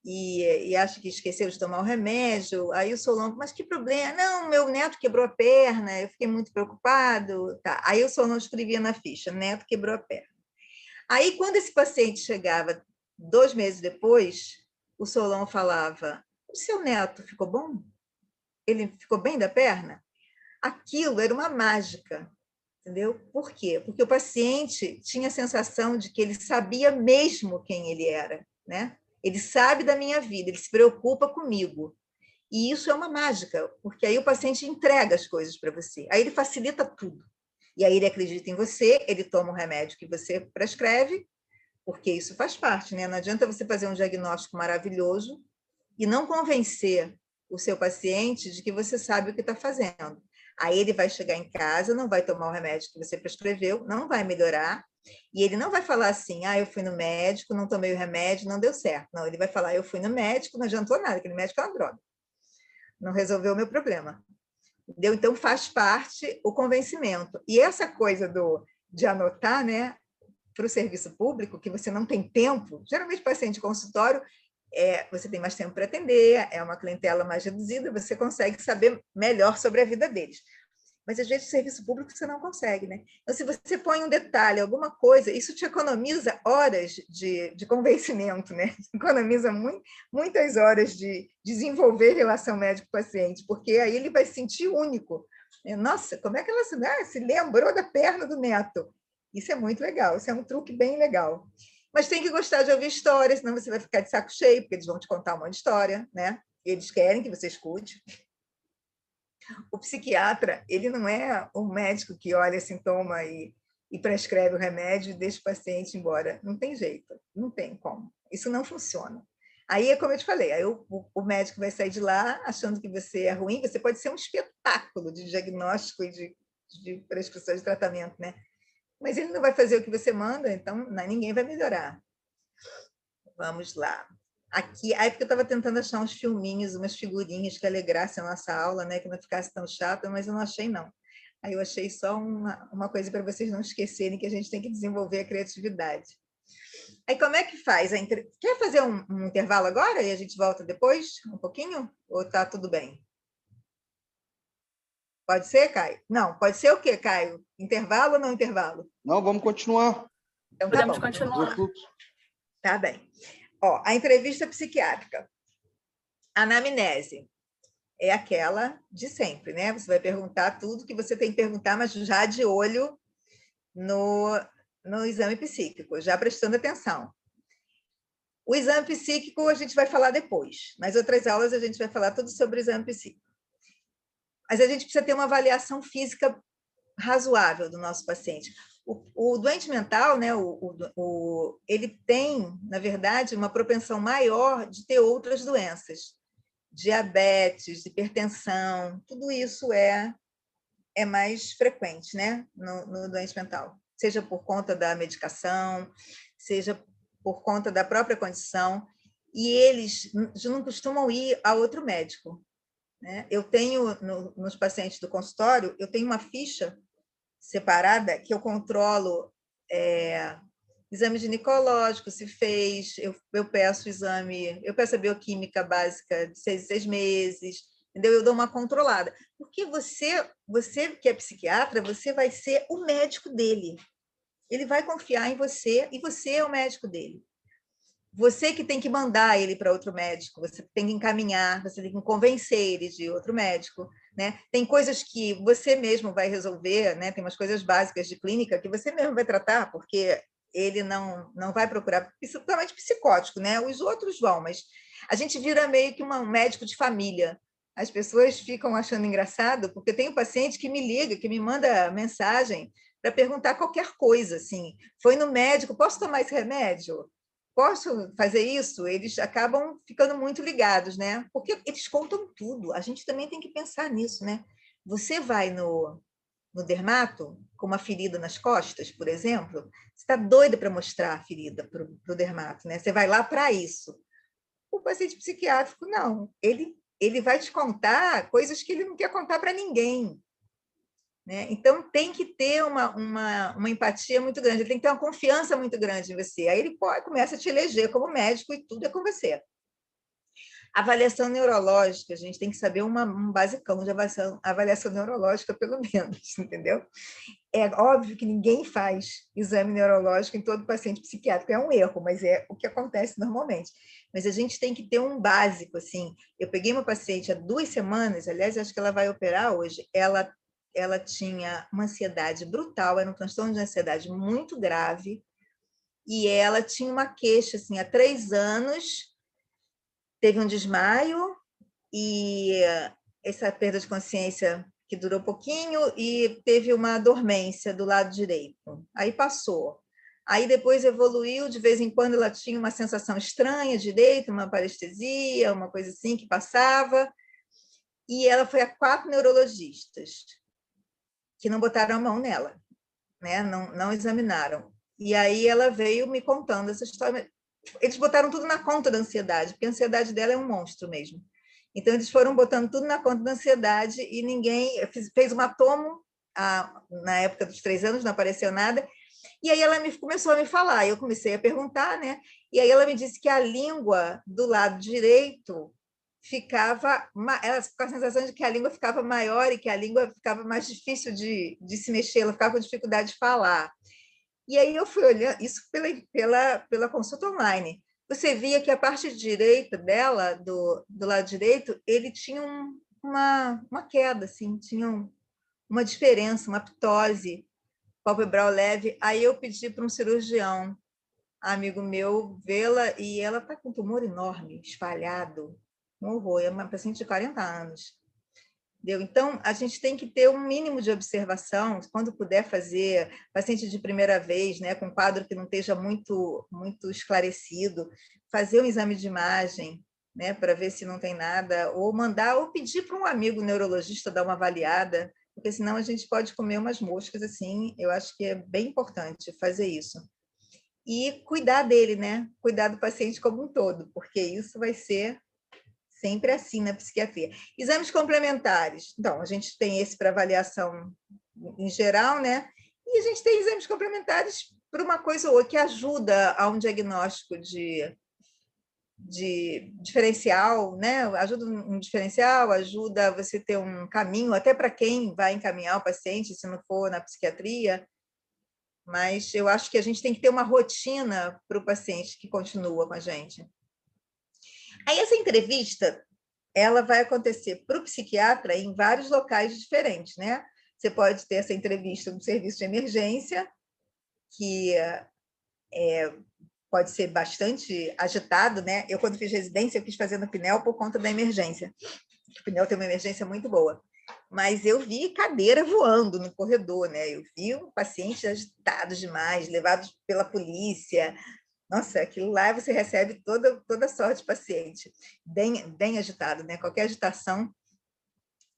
Speaker 2: e acha que esqueceu de tomar o remédio. Aí o Solon, mas que problema? Não, meu neto quebrou a perna, eu fiquei muito preocupado. Tá. Aí o Solon escrevia na ficha, neto quebrou a perna. Aí, quando esse paciente chegava 2 meses depois, o Solon falava, o seu neto ficou bom? Ele ficou bem da perna? Aquilo era uma mágica, entendeu? Por quê? Porque o paciente tinha a sensação de que ele sabia mesmo quem ele era, né? Ele sabe da minha vida, ele se preocupa comigo. E isso é uma mágica, porque aí o paciente entrega as coisas para você. Aí ele facilita tudo. E aí ele acredita em você, ele toma o remédio que você prescreve, porque isso faz parte, né? Não adianta você fazer um diagnóstico maravilhoso e não convencer o seu paciente de que você sabe o que está fazendo. Aí ele vai chegar em casa, não vai tomar o remédio que você prescreveu, não vai melhorar, E ele não vai falar assim, eu fui no médico, não tomei o remédio, não deu certo. Não, ele vai falar, eu fui no médico, não adiantou nada, aquele médico é uma droga. Não resolveu o meu problema. Entendeu? Então, faz parte o convencimento. E essa coisa de anotar, né, para o serviço público, que você não tem tempo, geralmente paciente de consultório, você tem mais tempo para atender, é uma clientela mais reduzida, você consegue saber melhor sobre a vida deles. Mas, às vezes, o serviço público você não consegue, né? Então, se você põe um detalhe, alguma coisa, isso te economiza horas de convencimento, né? Economiza muitas horas de desenvolver relação médico-paciente, porque aí ele vai se sentir único. Nossa, como é que ela se lembrou da perna do neto? Isso é muito legal, isso é um truque bem legal. Mas tem que gostar de ouvir histórias, senão você vai ficar de saco cheio, porque eles vão te contar um monte de história, né? Eles querem que você escute. O psiquiatra, ele não é um médico que olha sintoma e prescreve o remédio e deixa o paciente embora. Não tem jeito, não tem como. Isso não funciona. Aí é como eu te falei, aí o médico vai sair de lá achando que você é ruim, você pode ser um espetáculo de diagnóstico e de prescrição de tratamento, né? Mas ele não vai fazer o que você manda, então ninguém vai melhorar. Vamos lá. Aqui, aí porque eu estava tentando achar uns filminhos, umas figurinhas que alegrassem a nossa aula, né, que não ficasse tão chata, mas eu não achei, não. Aí eu achei só uma coisa para vocês não esquecerem que a gente tem que desenvolver a criatividade. Aí como é que faz? Quer fazer um intervalo agora e a gente volta depois, um pouquinho? Ou está tudo bem? Pode ser, Caio? Não, pode ser o quê, Caio? Intervalo ou não intervalo?
Speaker 4: Não, vamos continuar.
Speaker 2: Então tá
Speaker 3: Podemos
Speaker 2: bom.
Speaker 3: continuar.
Speaker 2: Tá bem. A entrevista psiquiátrica. Anamnese é aquela de sempre, né? Você vai perguntar tudo que você tem que perguntar, mas já de olho no exame psíquico, já prestando atenção. O exame psíquico a gente vai falar depois, nas outras aulas a gente vai falar tudo sobre o exame psíquico. Mas a gente precisa ter uma avaliação física razoável do nosso paciente. O doente mental, né, ele tem, na verdade, uma propensão maior de ter outras doenças. Diabetes, hipertensão, tudo isso é mais frequente, né, no doente mental. Seja por conta da medicação, seja por conta da própria condição. E eles não costumam ir a outro médico, né? Eu tenho, nos pacientes do consultório, eu tenho uma ficha separada que eu controlo exame ginecológico, se fez, eu peço exame, eu peço a bioquímica básica de 6 em 6 meses, entendeu? Eu dou uma controlada. Porque você que é psiquiatra, você vai ser o médico dele. Ele vai confiar em você e você é o médico dele. Você que tem que mandar ele para outro médico, você tem que encaminhar, você tem que convencer ele de outro médico, né? Tem coisas que você mesmo vai resolver, né? Tem umas coisas básicas de clínica que você mesmo vai tratar, porque ele não vai procurar, principalmente psicótico, né? Os outros vão, mas a gente vira meio que um médico de família. As pessoas ficam achando engraçado, porque tem um paciente que me liga, que me manda mensagem para perguntar qualquer coisa, assim, foi no médico, posso tomar esse remédio? Posso fazer isso? Eles acabam ficando muito ligados, né? Porque eles contam tudo. A gente também tem que pensar nisso, né? Você vai no dermato, com uma ferida nas costas, por exemplo, você está doida para mostrar a ferida para o dermato, né? Você vai lá para isso. O paciente psiquiátrico, não. Ele vai te contar coisas que ele não quer contar para ninguém. Né? Então, tem que ter uma empatia muito grande, ele tem que ter uma confiança muito grande em você. Aí ele começa a te eleger como médico e tudo é com você. Avaliação neurológica, a gente tem que saber um basicão de avaliação neurológica, pelo menos, entendeu? É óbvio que ninguém faz exame neurológico em todo paciente psiquiátrico, é um erro, mas é o que acontece normalmente. Mas a gente tem que ter um básico, assim. Eu peguei uma paciente há 2 semanas, aliás, acho que ela vai operar hoje, ela tinha uma ansiedade brutal, era um transtorno de ansiedade muito grave, e ela tinha uma queixa, assim, há 3 anos, teve um desmaio, e essa perda de consciência que durou pouquinho, e teve uma dormência do lado direito. Aí passou. Aí depois evoluiu, de vez em quando ela tinha uma sensação estranha direito, uma parestesia, uma coisa assim que passava, e ela foi a 4 neurologistas, que não botaram a mão nela, né? Não examinaram. E aí ela veio me contando essa história. Eles botaram tudo na conta da ansiedade, porque a ansiedade dela é um monstro mesmo. Então, eles foram botando tudo na conta da ansiedade e ninguém fez uma tomo, na época dos 3 anos, não apareceu nada. E aí ela começou a me falar, eu comecei a perguntar, né? E aí ela me disse que a língua do lado direito ficava, ela ficou com a sensação de que a língua ficava maior e que a língua ficava mais difícil de se mexer, ela ficava com dificuldade de falar. E aí eu fui olhando, isso pela consulta online. Você via que a parte direita dela, do lado direito, ele tinha uma queda, assim, tinha uma diferença, uma ptose palpebral leve. Aí eu pedi para um cirurgião, amigo meu, vê-la, e ela está com um tumor enorme, espalhado, um horror, é uma paciente de 40 anos. Entendeu? Então, a gente tem que ter um mínimo de observação, quando puder fazer paciente de primeira vez, né, com quadro que não esteja muito esclarecido, fazer um exame de imagem, né, para ver se não tem nada, ou mandar, ou pedir para um amigo neurologista dar uma avaliada, porque senão a gente pode comer umas moscas assim. Eu acho que é bem importante fazer isso. E cuidar dele, né? Cuidar do paciente como um todo, porque isso vai ser sempre assim na psiquiatria. Exames complementares. Então, a gente tem esse para avaliação em geral, né? E a gente tem exames complementares para uma coisa ou outra que ajuda a um diagnóstico de diferencial, né? Ajuda um diferencial, ajuda você ter um caminho, até para quem vai encaminhar o paciente, se não for na psiquiatria. Mas eu acho que a gente tem que ter uma rotina para o paciente que continua com a gente. Aí essa entrevista, ela vai acontecer para o psiquiatra em vários locais diferentes, né? Você pode ter essa entrevista no serviço de emergência, que pode ser bastante agitado, né? Eu, quando fiz residência, eu quis fazer no Pinel por conta da emergência. O Pinel tem uma emergência muito boa. Mas eu vi cadeira voando no corredor, né? Eu vi um paciente agitado demais, levado pela polícia. Nossa, aquilo lá você recebe toda sorte de paciente, bem agitado, né? Qualquer agitação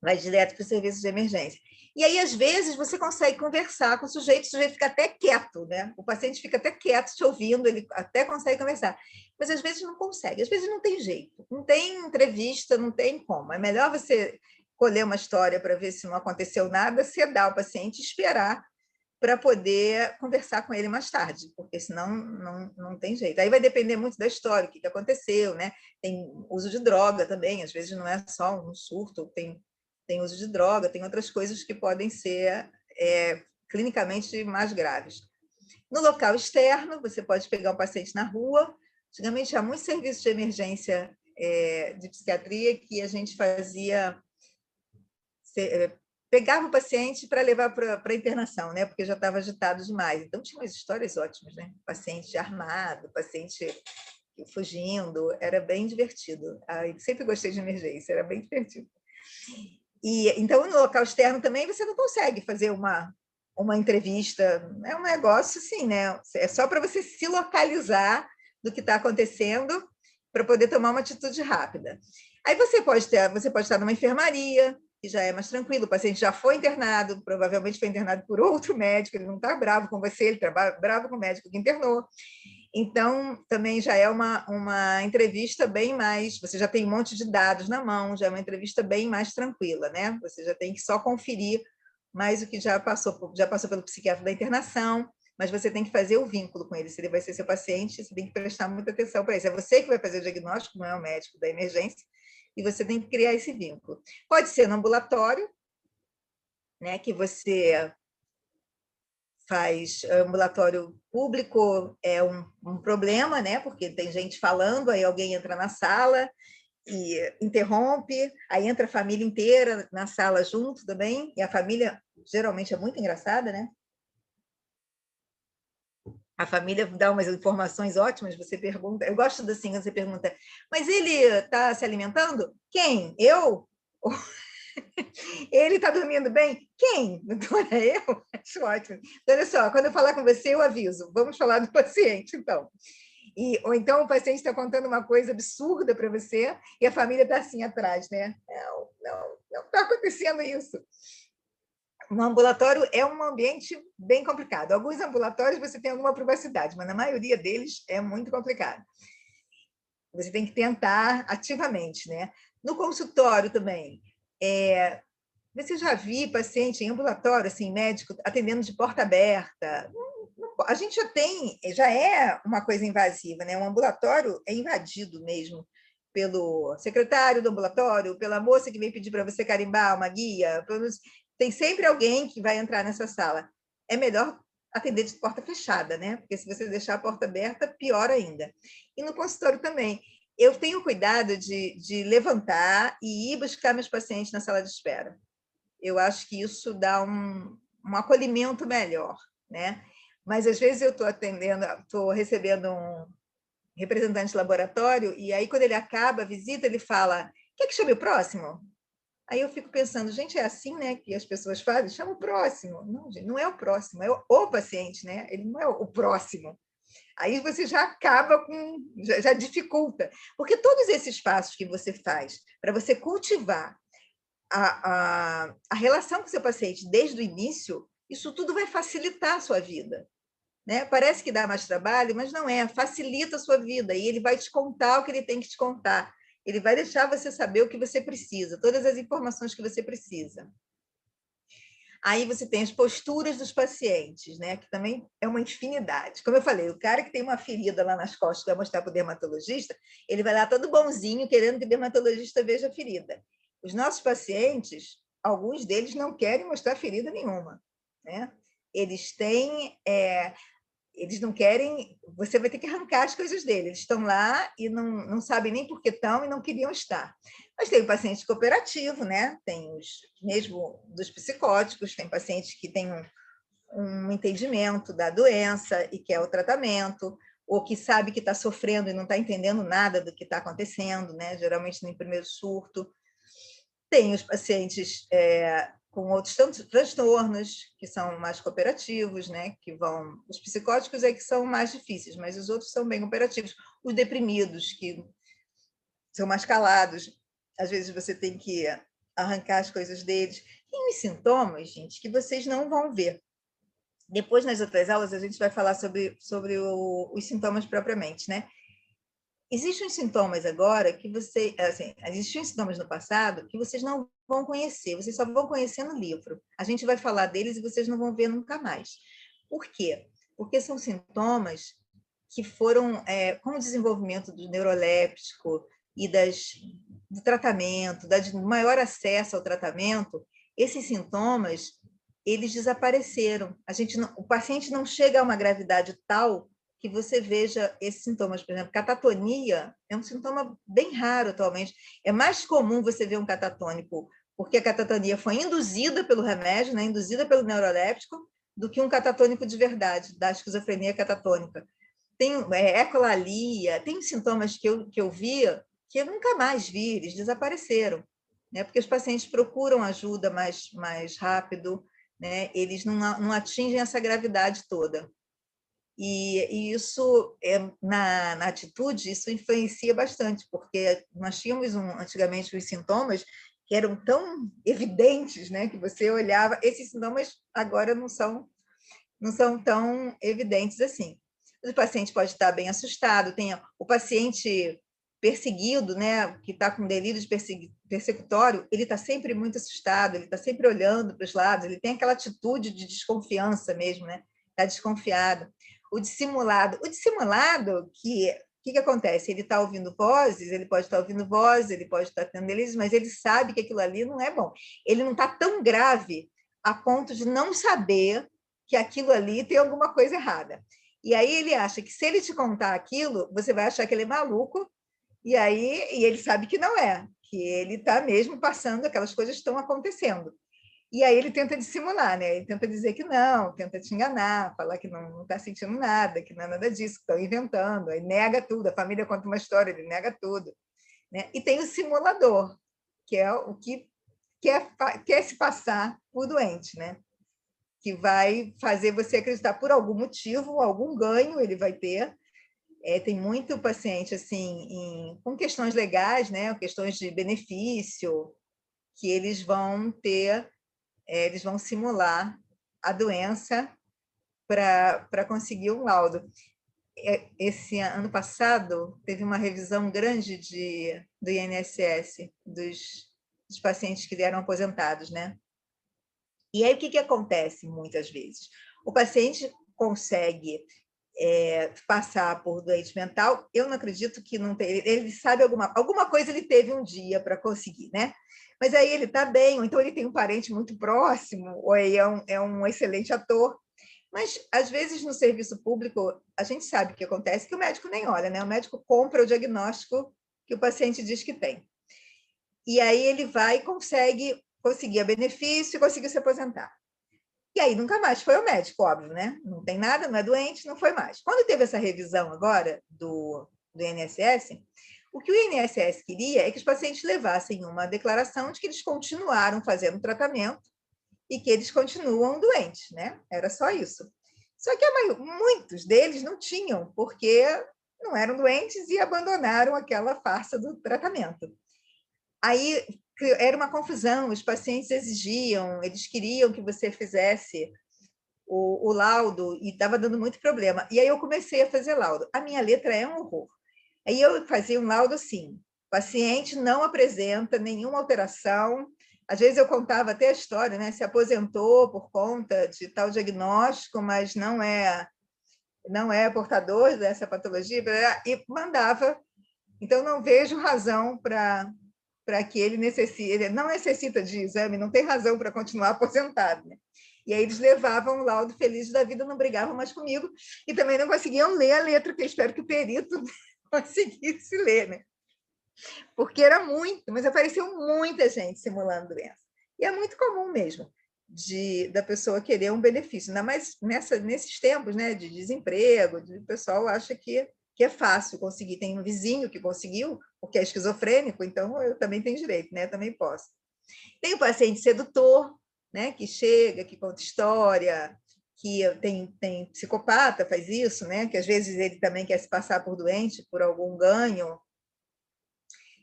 Speaker 2: vai direto para o serviço de emergência. E aí, às vezes, você consegue conversar com o sujeito fica até quieto, né? O paciente fica até quieto te ouvindo, ele até consegue conversar. Mas, às vezes, não consegue, às vezes não tem jeito, não tem entrevista, não tem como. É melhor você colher uma história para ver se não aconteceu nada, sedar o paciente e esperar para poder conversar com ele mais tarde, porque senão não tem jeito. Aí vai depender muito da história, o que aconteceu, né? Tem uso de droga também, às vezes não é só um surto, tem uso de droga, tem outras coisas que podem ser clinicamente mais graves. No local externo, você pode pegar um paciente na rua. Antigamente, há muitos serviços de emergência de psiquiatria que a gente fazia... pegava o paciente para levar para a internação, né? Porque já estava agitado demais. Então, tinha umas histórias ótimas, né? Paciente armado, paciente fugindo, era bem divertido. Sempre gostei de emergência, era bem divertido. E então, no local externo também, você não consegue fazer uma entrevista, é um negócio assim, né? É só para você se localizar do que está acontecendo para poder tomar uma atitude rápida. Aí você pode estar numa enfermaria, que já é mais tranquilo, o paciente já foi internado, provavelmente foi internado por outro médico, ele não está bravo com você, ele está bravo com o médico que internou. Então, também já é uma entrevista bem mais... Você já tem um monte de dados na mão, já é uma entrevista bem mais tranquila, né? Você já tem que só conferir mais o que já passou pelo psiquiatra da internação, mas você tem que fazer o vínculo com ele. Se ele vai ser seu paciente, você tem que prestar muita atenção para isso. É você que vai fazer o diagnóstico, não é o médico da emergência, e você tem que criar esse vínculo. Pode ser no ambulatório, né, que você faz ambulatório público, é um problema, né, porque tem gente falando, aí alguém entra na sala e interrompe, aí entra a família inteira na sala junto também, e a família geralmente é muito engraçada, né? A família dá umas informações ótimas, você pergunta, eu gosto assim, quando você pergunta, mas ele está se alimentando? Quem? Eu? Ele está dormindo bem? Quem? Não é eu? Acho ótimo. Então, olha só, quando eu falar com você, eu aviso, vamos falar do paciente, então. Ou então o paciente está contando uma coisa absurda para você e a família está assim atrás, né? Não está acontecendo isso. um ambulatório é um ambiente bem complicado. Alguns ambulatórios você tem alguma privacidade, mas na maioria deles é muito complicado. Você tem que tentar ativamente, né? No consultório também, você já viu paciente em ambulatório, assim, médico, atendendo de porta aberta? A gente já é uma coisa invasiva, né? Um ambulatório é invadido mesmo pelo secretário do ambulatório, pela moça que vem pedir para você carimbar uma guia. Tem sempre alguém que vai entrar nessa sala. É melhor atender de porta fechada, né? Porque se você deixar a porta aberta, pior ainda. E no consultório também. Eu tenho cuidado de levantar e ir buscar meus pacientes na sala de espera. Eu acho que isso dá um acolhimento melhor, né? Mas às vezes eu estou recebendo um representante de laboratório, e aí quando ele acaba a visita, ele fala: quer que chame o próximo? Aí eu fico pensando, gente, é assim, né, que as pessoas fazem? Chama o próximo. Não, gente, não é o próximo, é o paciente, né? Ele não é o próximo. Aí você já acaba com, já dificulta, porque todos esses passos que você faz para você cultivar a relação com o seu paciente desde o início, isso tudo vai facilitar a sua vida. Né? Parece que dá mais trabalho, mas não é, facilita a sua vida, e ele vai te contar o que ele tem que te contar. Ele vai deixar você saber o que você precisa, todas as informações que você precisa. Aí você tem as posturas dos pacientes, né? Que também é uma infinidade. Como eu falei, o cara que tem uma ferida lá nas costas vai mostrar para o dermatologista, ele vai lá todo bonzinho, querendo que o dermatologista veja a ferida. Os nossos pacientes, alguns deles não querem mostrar ferida nenhuma, né? Eles não querem, você vai ter que arrancar as coisas deles. Eles estão lá e não sabem nem por que estão e não queriam estar. Mas tem o paciente cooperativo, né? Tem mesmo dos psicóticos, tem pacientes que têm um entendimento da doença e quer o tratamento, ou que sabe que está sofrendo e não está entendendo nada do que está acontecendo, né? Geralmente no primeiro surto. Tem os pacientes com outros transtornos, que são mais cooperativos, né? Os psicóticos é que são mais difíceis, mas os outros são bem cooperativos. Os deprimidos, que são mais calados, às vezes você tem que arrancar as coisas deles. Tem os sintomas, gente, que vocês não vão ver. Depois, nas outras aulas, a gente vai falar sobre os sintomas propriamente, né? Existem sintomas agora que existiam sintomas no passado que vocês não vão conhecer, vocês só vão conhecer no livro. A gente vai falar deles e vocês não vão ver nunca mais. Por quê? Porque são sintomas que foram, com o desenvolvimento do neuroléptico e do tratamento, do maior acesso ao tratamento, esses sintomas, eles desapareceram. O paciente não chega a uma gravidade tal que você veja esses sintomas. Por exemplo, catatonia é um sintoma bem raro atualmente. É mais comum você ver um catatônico porque a catatonia foi induzida pelo remédio, né, induzida pelo neuroléptico, do que um catatônico de verdade, da esquizofrenia catatônica. Tem ecolalia, tem sintomas que eu via que eu nunca mais vi, eles desapareceram, né, porque os pacientes procuram ajuda mais rápido, né, eles não atingem essa gravidade toda. E isso, na atitude, isso influencia bastante, porque nós tínhamos antigamente os sintomas que eram tão evidentes, né, que você olhava, esses sintomas agora não são tão evidentes assim. O paciente pode estar bem assustado, tem o paciente perseguido, né, que está com delírio persecutório, ele está sempre muito assustado, ele está sempre olhando para os lados, ele tem aquela atitude de desconfiança mesmo, né, está desconfiado. O dissimulado, que acontece? Ele está ouvindo vozes, ele pode estar ouvindo vozes, ele pode estar tendo delírios, mas ele sabe que aquilo ali não é bom. Ele não está tão grave a ponto de não saber que aquilo ali tem alguma coisa errada. E aí ele acha que se ele te contar aquilo, você vai achar que ele é maluco, e ele sabe que não é, que ele está mesmo passando, aquelas coisas estão acontecendo. E aí ele tenta dissimular, né? Ele tenta dizer que não, tenta te enganar, falar que não está sentindo nada, que não é nada disso, que estão inventando, aí nega tudo, a família conta uma história, ele nega tudo. Né? E tem o simulador, que é o que quer se passar por doente, né? Que vai fazer você acreditar por algum motivo, algum ganho ele vai ter. Tem muito paciente assim, com questões legais, né? Questões de benefício, que eles vão ter eles vão simular a doença para conseguir um laudo. Esse ano passado, teve uma revisão grande do INSS, dos pacientes que eram aposentados, né? E aí, o que acontece muitas vezes? O paciente consegue passar por doente mental, eu não acredito que não tem, ele sabe alguma coisa ele teve um dia para conseguir, né? Mas aí ele está bem, ou então ele tem um parente muito próximo, ou aí é um excelente ator. Mas, às vezes, no serviço público, a gente sabe o que acontece, que o médico nem olha, né? O médico compra o diagnóstico que o paciente diz que tem. E aí ele vai e conseguir benefício e conseguir se aposentar. E aí nunca mais foi ao médico, óbvio, né? Não tem nada, não é doente, não foi mais. Quando teve essa revisão agora do INSS, o que o INSS queria é que os pacientes levassem uma declaração de que eles continuaram fazendo tratamento e que eles continuam doentes, né? Era só isso. Só que muitos deles não tinham, porque não eram doentes e abandonaram aquela farsa do tratamento. Aí era uma confusão, os pacientes exigiam, eles queriam que você fizesse o laudo e estava dando muito problema. E aí eu comecei a fazer laudo. A minha letra é um horror. Aí eu fazia um laudo assim: paciente não apresenta nenhuma alteração. Às vezes eu contava até a história, né? Se aposentou por conta de tal diagnóstico, mas não é portador dessa patologia, e mandava. Então, não vejo razão para que ele não necessita de exame, não tem razão para continuar aposentado, né? E aí eles levavam o laudo felizes da vida, não brigavam mais comigo, e também não conseguiam ler a letra, que eu espero que o perito conseguisse ler, né? Porque era muito, mas apareceu muita gente simulando doença. E é muito comum mesmo da pessoa querer um benefício, ainda mais nesses tempos, né, de desemprego, o pessoal acha que é fácil conseguir. Tem um vizinho que conseguiu, porque é esquizofrênico, então eu também tenho direito, né? Também posso. Tem o paciente sedutor, né? Que chega, que conta história, que tem psicopata, faz isso, né? Que às vezes ele também quer se passar por doente, por algum ganho.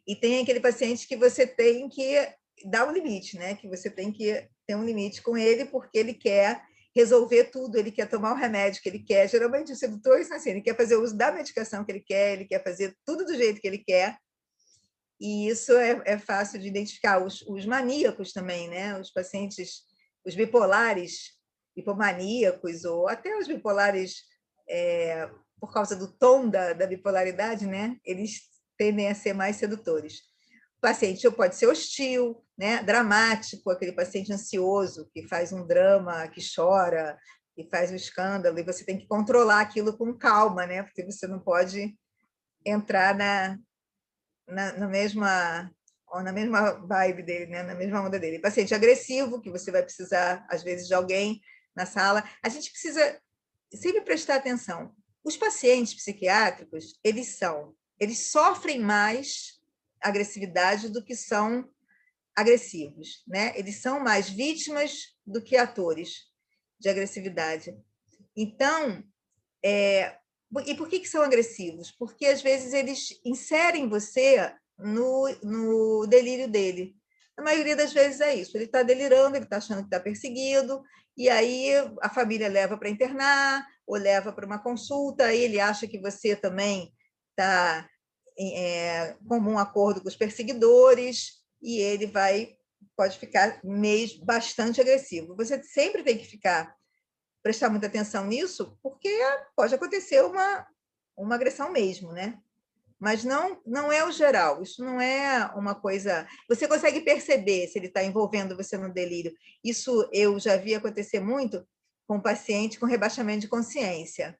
Speaker 2: E tem aquele paciente que você tem que dar um limite, né? Que você tem que ter um limite com ele, porque ele quer resolver tudo, ele quer tomar o remédio que ele quer. Geralmente, os sedutores são assim, ele quer fazer o uso da medicação que ele quer fazer tudo do jeito que ele quer, e isso é fácil de identificar. Os maníacos também, né? Os pacientes, os bipolares, hipomaníacos, ou até os bipolares, por causa do tom da bipolaridade, né? Eles tendem a ser mais sedutores. O paciente pode ser hostil, né? Dramático, aquele paciente ansioso que faz um drama, que chora, que faz um escândalo, e você tem que controlar aquilo com calma, né? Porque você não pode entrar na mesma vibe dele, né? Na mesma onda dele. Paciente agressivo, que você vai precisar, às vezes, de alguém na sala. A gente precisa sempre prestar atenção. Os pacientes psiquiátricos, eles sofrem mais agressividade do que são agressivos, né? Eles são mais vítimas do que atores de agressividade. Então, e por que são agressivos? Porque, às vezes, eles inserem você no delírio dele. A maioria das vezes é isso. Ele está delirando, ele está achando que está perseguido, e aí a família leva para internar, ou leva para uma consulta, aí ele acha que você também está comum acordo com os perseguidores, e ele pode ficar bastante agressivo. Você sempre tem que prestar muita atenção nisso, porque pode acontecer uma agressão mesmo, né? Mas não é o geral, isso não é uma coisa... Você consegue perceber se ele está envolvendo você no delírio. Isso eu já vi acontecer muito com paciente com rebaixamento de consciência,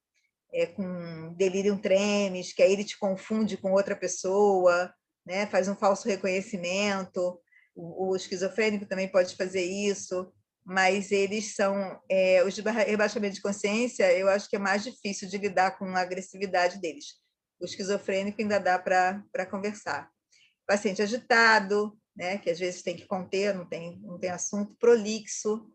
Speaker 2: com delírio tremens, que aí ele te confunde com outra pessoa, né? Faz um falso reconhecimento. O esquizofrênico também pode fazer isso, mas eles são... os de rebaixamento de consciência, eu acho que é mais difícil de lidar com a agressividade deles. O esquizofrênico ainda dá para conversar. Paciente agitado, né, que às vezes tem que conter, não tem assunto. Prolixo,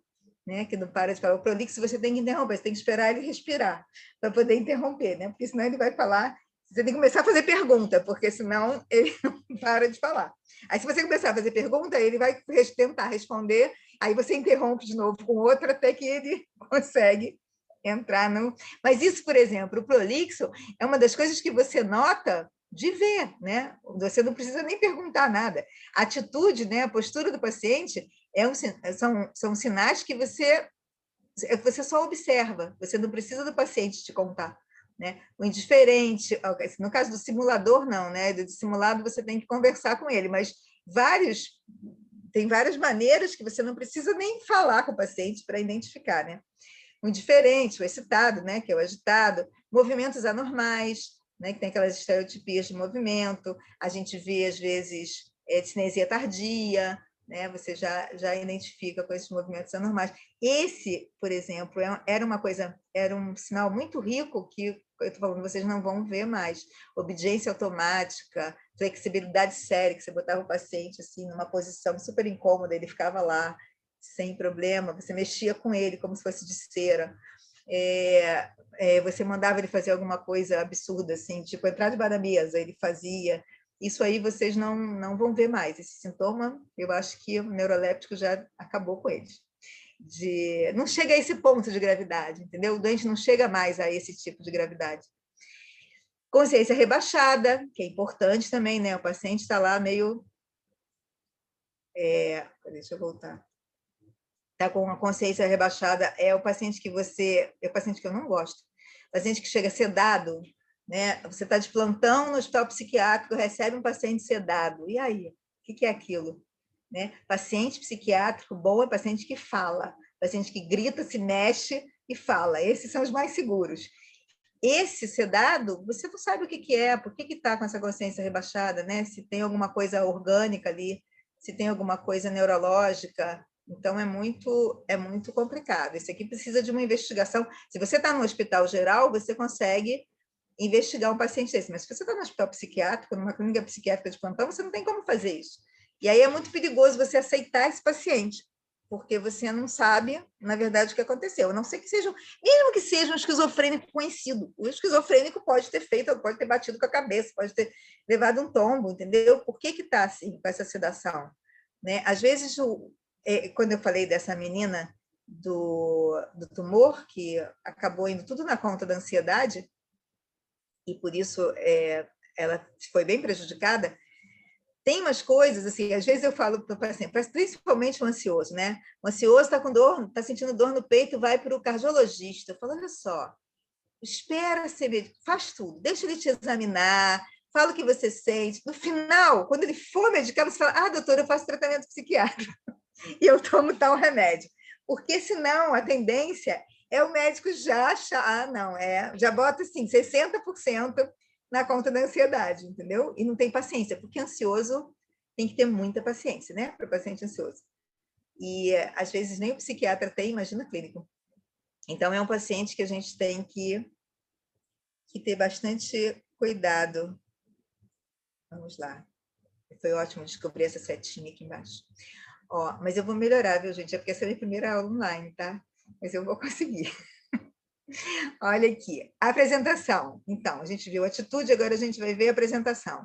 Speaker 2: né, que não para de falar. O prolixo você tem que interromper, você tem que esperar ele respirar para poder interromper, né, porque senão ele vai falar Você tem que começar a fazer pergunta, porque senão ele não para de falar. Aí, se você começar a fazer pergunta, ele vai tentar responder, aí você interrompe de novo com outra, até que ele consegue entrar no... Mas isso, por exemplo, o prolixo é uma das coisas que você nota de ver, né? Você não precisa nem perguntar nada. A atitude, né? A postura do paciente são sinais que você só observa, você não precisa do paciente te contar. Né? O indiferente, no caso do simulador, não, né? Do simulado você tem que conversar com ele, mas tem várias maneiras que você não precisa nem falar com o paciente para identificar, né? O indiferente, o excitado, né? Que é o agitado, movimentos anormais, né? Que tem aquelas estereotipias de movimento, a gente vê, às vezes, cinesia tardia, né? Você já identifica com esses movimentos anormais. Esse, por exemplo, era um sinal muito rico que eu estou falando, vocês não vão ver mais. Obediência automática, flexibilidade séria, que você botava o paciente assim numa posição super incômoda, ele ficava lá sem problema, você mexia com ele como se fosse de cera. Você mandava ele fazer alguma coisa absurda, assim, tipo entrar debaixo da mesa, ele fazia. Isso aí vocês não vão ver mais. Esse sintoma, eu acho que o neuroléptico já acabou com eles. Não chega a esse ponto de gravidade, entendeu? O doente não chega mais a esse tipo de gravidade. Consciência rebaixada, que é importante também, né? O paciente está lá meio... Deixa eu voltar. Está com a consciência rebaixada, é o paciente que eu não gosto. O paciente que chega sedado, né? Você está de plantão no hospital psiquiátrico, recebe um paciente sedado. E aí? O que é aquilo? Né? Paciente psiquiátrico bom é paciente que fala, paciente que grita, se mexe e fala. Esses são os mais seguros. Esse sedado, você não sabe o que é, por que está com essa consciência rebaixada, né? Se tem alguma coisa orgânica ali, se tem alguma coisa neurológica. Então, é muito complicado. Isso aqui precisa de uma investigação. Se você está no hospital geral, você consegue investigar um paciente desse. Mas se você está no hospital psiquiátrico, numa clínica psiquiátrica de plantão, você não tem como fazer isso. E aí é muito perigoso você aceitar esse paciente, porque você não sabe, na verdade, o que aconteceu. A não ser que seja, mesmo que seja um esquizofrênico conhecido. O esquizofrênico pode ter batido com a cabeça, pode ter levado um tombo, entendeu? Por que está assim, com essa sedação? Né? Às vezes, quando eu falei dessa menina do tumor, que acabou indo tudo na conta da ansiedade, e por isso ela foi bem prejudicada, tem umas coisas, assim, às vezes eu falo para o paciente, principalmente o ansioso, né? O ansioso está com dor, está sentindo dor no peito, vai para o cardiologista. Eu falo, olha só, espera ser faz tudo, deixa ele te examinar, fala o que você sente. No final, quando ele for medicado, você fala, doutor, eu faço tratamento psiquiátrico e eu tomo tal remédio. Porque senão a tendência é o médico já achar, já bota assim, 60% na conta da ansiedade, entendeu? E não tem paciência, porque ansioso tem que ter muita paciência, né, para o paciente ansioso. E às vezes nem o psiquiatra tem, imagina clínico. Então é um paciente que a gente tem que ter bastante cuidado. Vamos lá. Foi ótimo descobrir essa setinha aqui embaixo. Mas eu vou melhorar, viu, gente? É porque essa é a minha primeira aula online, tá? Mas eu vou conseguir. Olha aqui, a apresentação. Então, a gente viu a atitude, agora a gente vai ver a apresentação.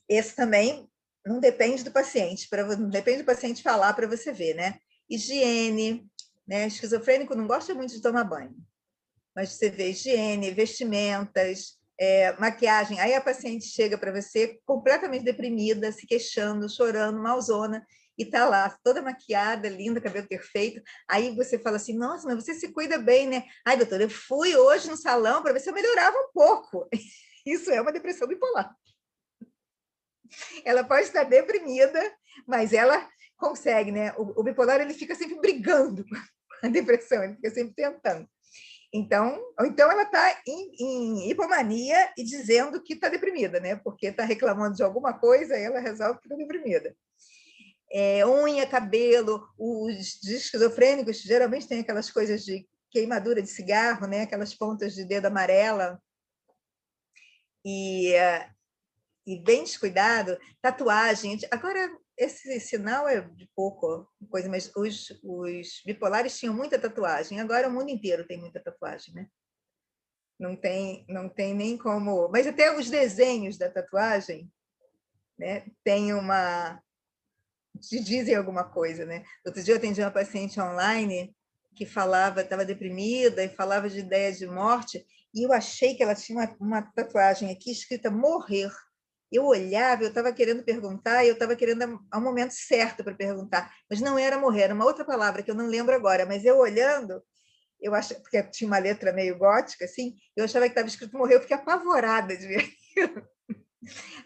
Speaker 2: Esse também não depende do paciente, não depende do paciente falar para você ver, né? Higiene, né? Esquizofrênico não gosta muito de tomar banho, mas você vê higiene, vestimentas, maquiagem. Aí a paciente chega para você completamente deprimida, se queixando, chorando, malzona, e está lá, toda maquiada, linda, cabelo perfeito. Aí você fala assim, nossa, mas você se cuida bem, né? Ai, doutora, eu fui hoje no salão para ver se eu melhorava um pouco. Isso é uma depressão bipolar. Ela pode estar deprimida, mas ela consegue, né? O bipolar, ele fica sempre brigando com a depressão, ele fica sempre tentando. Então ela está em hipomania e dizendo que está deprimida, né? Porque está reclamando de alguma coisa e ela resolve que está deprimida. Unha, cabelo, os esquizofrênicos geralmente têm aquelas coisas de queimadura de cigarro, né? Aquelas pontas de dedo amarela. E bem descuidado, tatuagem. Agora, esse sinal é de pouco coisa, mas os bipolares tinham muita tatuagem. Agora o mundo inteiro tem muita tatuagem, né? não tem nem como... Mas até os desenhos da tatuagem, né, te dizem alguma coisa, né? Outro dia eu atendi uma paciente online que estava deprimida e falava de ideia de morte, e eu achei que ela tinha uma tatuagem aqui escrita morrer. Eu olhava, eu estava querendo perguntar, e eu estava querendo ao momento certo para perguntar, mas não era morrer, era uma outra palavra que eu não lembro agora, mas eu olhando, eu achei, porque tinha uma letra meio gótica, assim, eu achava que estava escrito morrer, eu fiquei apavorada de ver.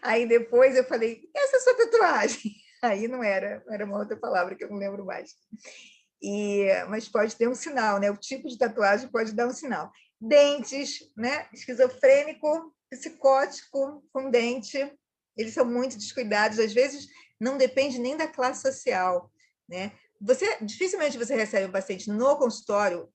Speaker 2: Aí depois eu falei, essa é a sua tatuagem. Aí não era uma outra palavra que eu não lembro mais. Mas pode ter um sinal, né? O tipo de tatuagem pode dar um sinal. Dentes, né? Esquizofrênico, psicótico, com dente, eles são muito descuidados, às vezes não depende nem da classe social, né? Dificilmente você recebe um paciente no consultório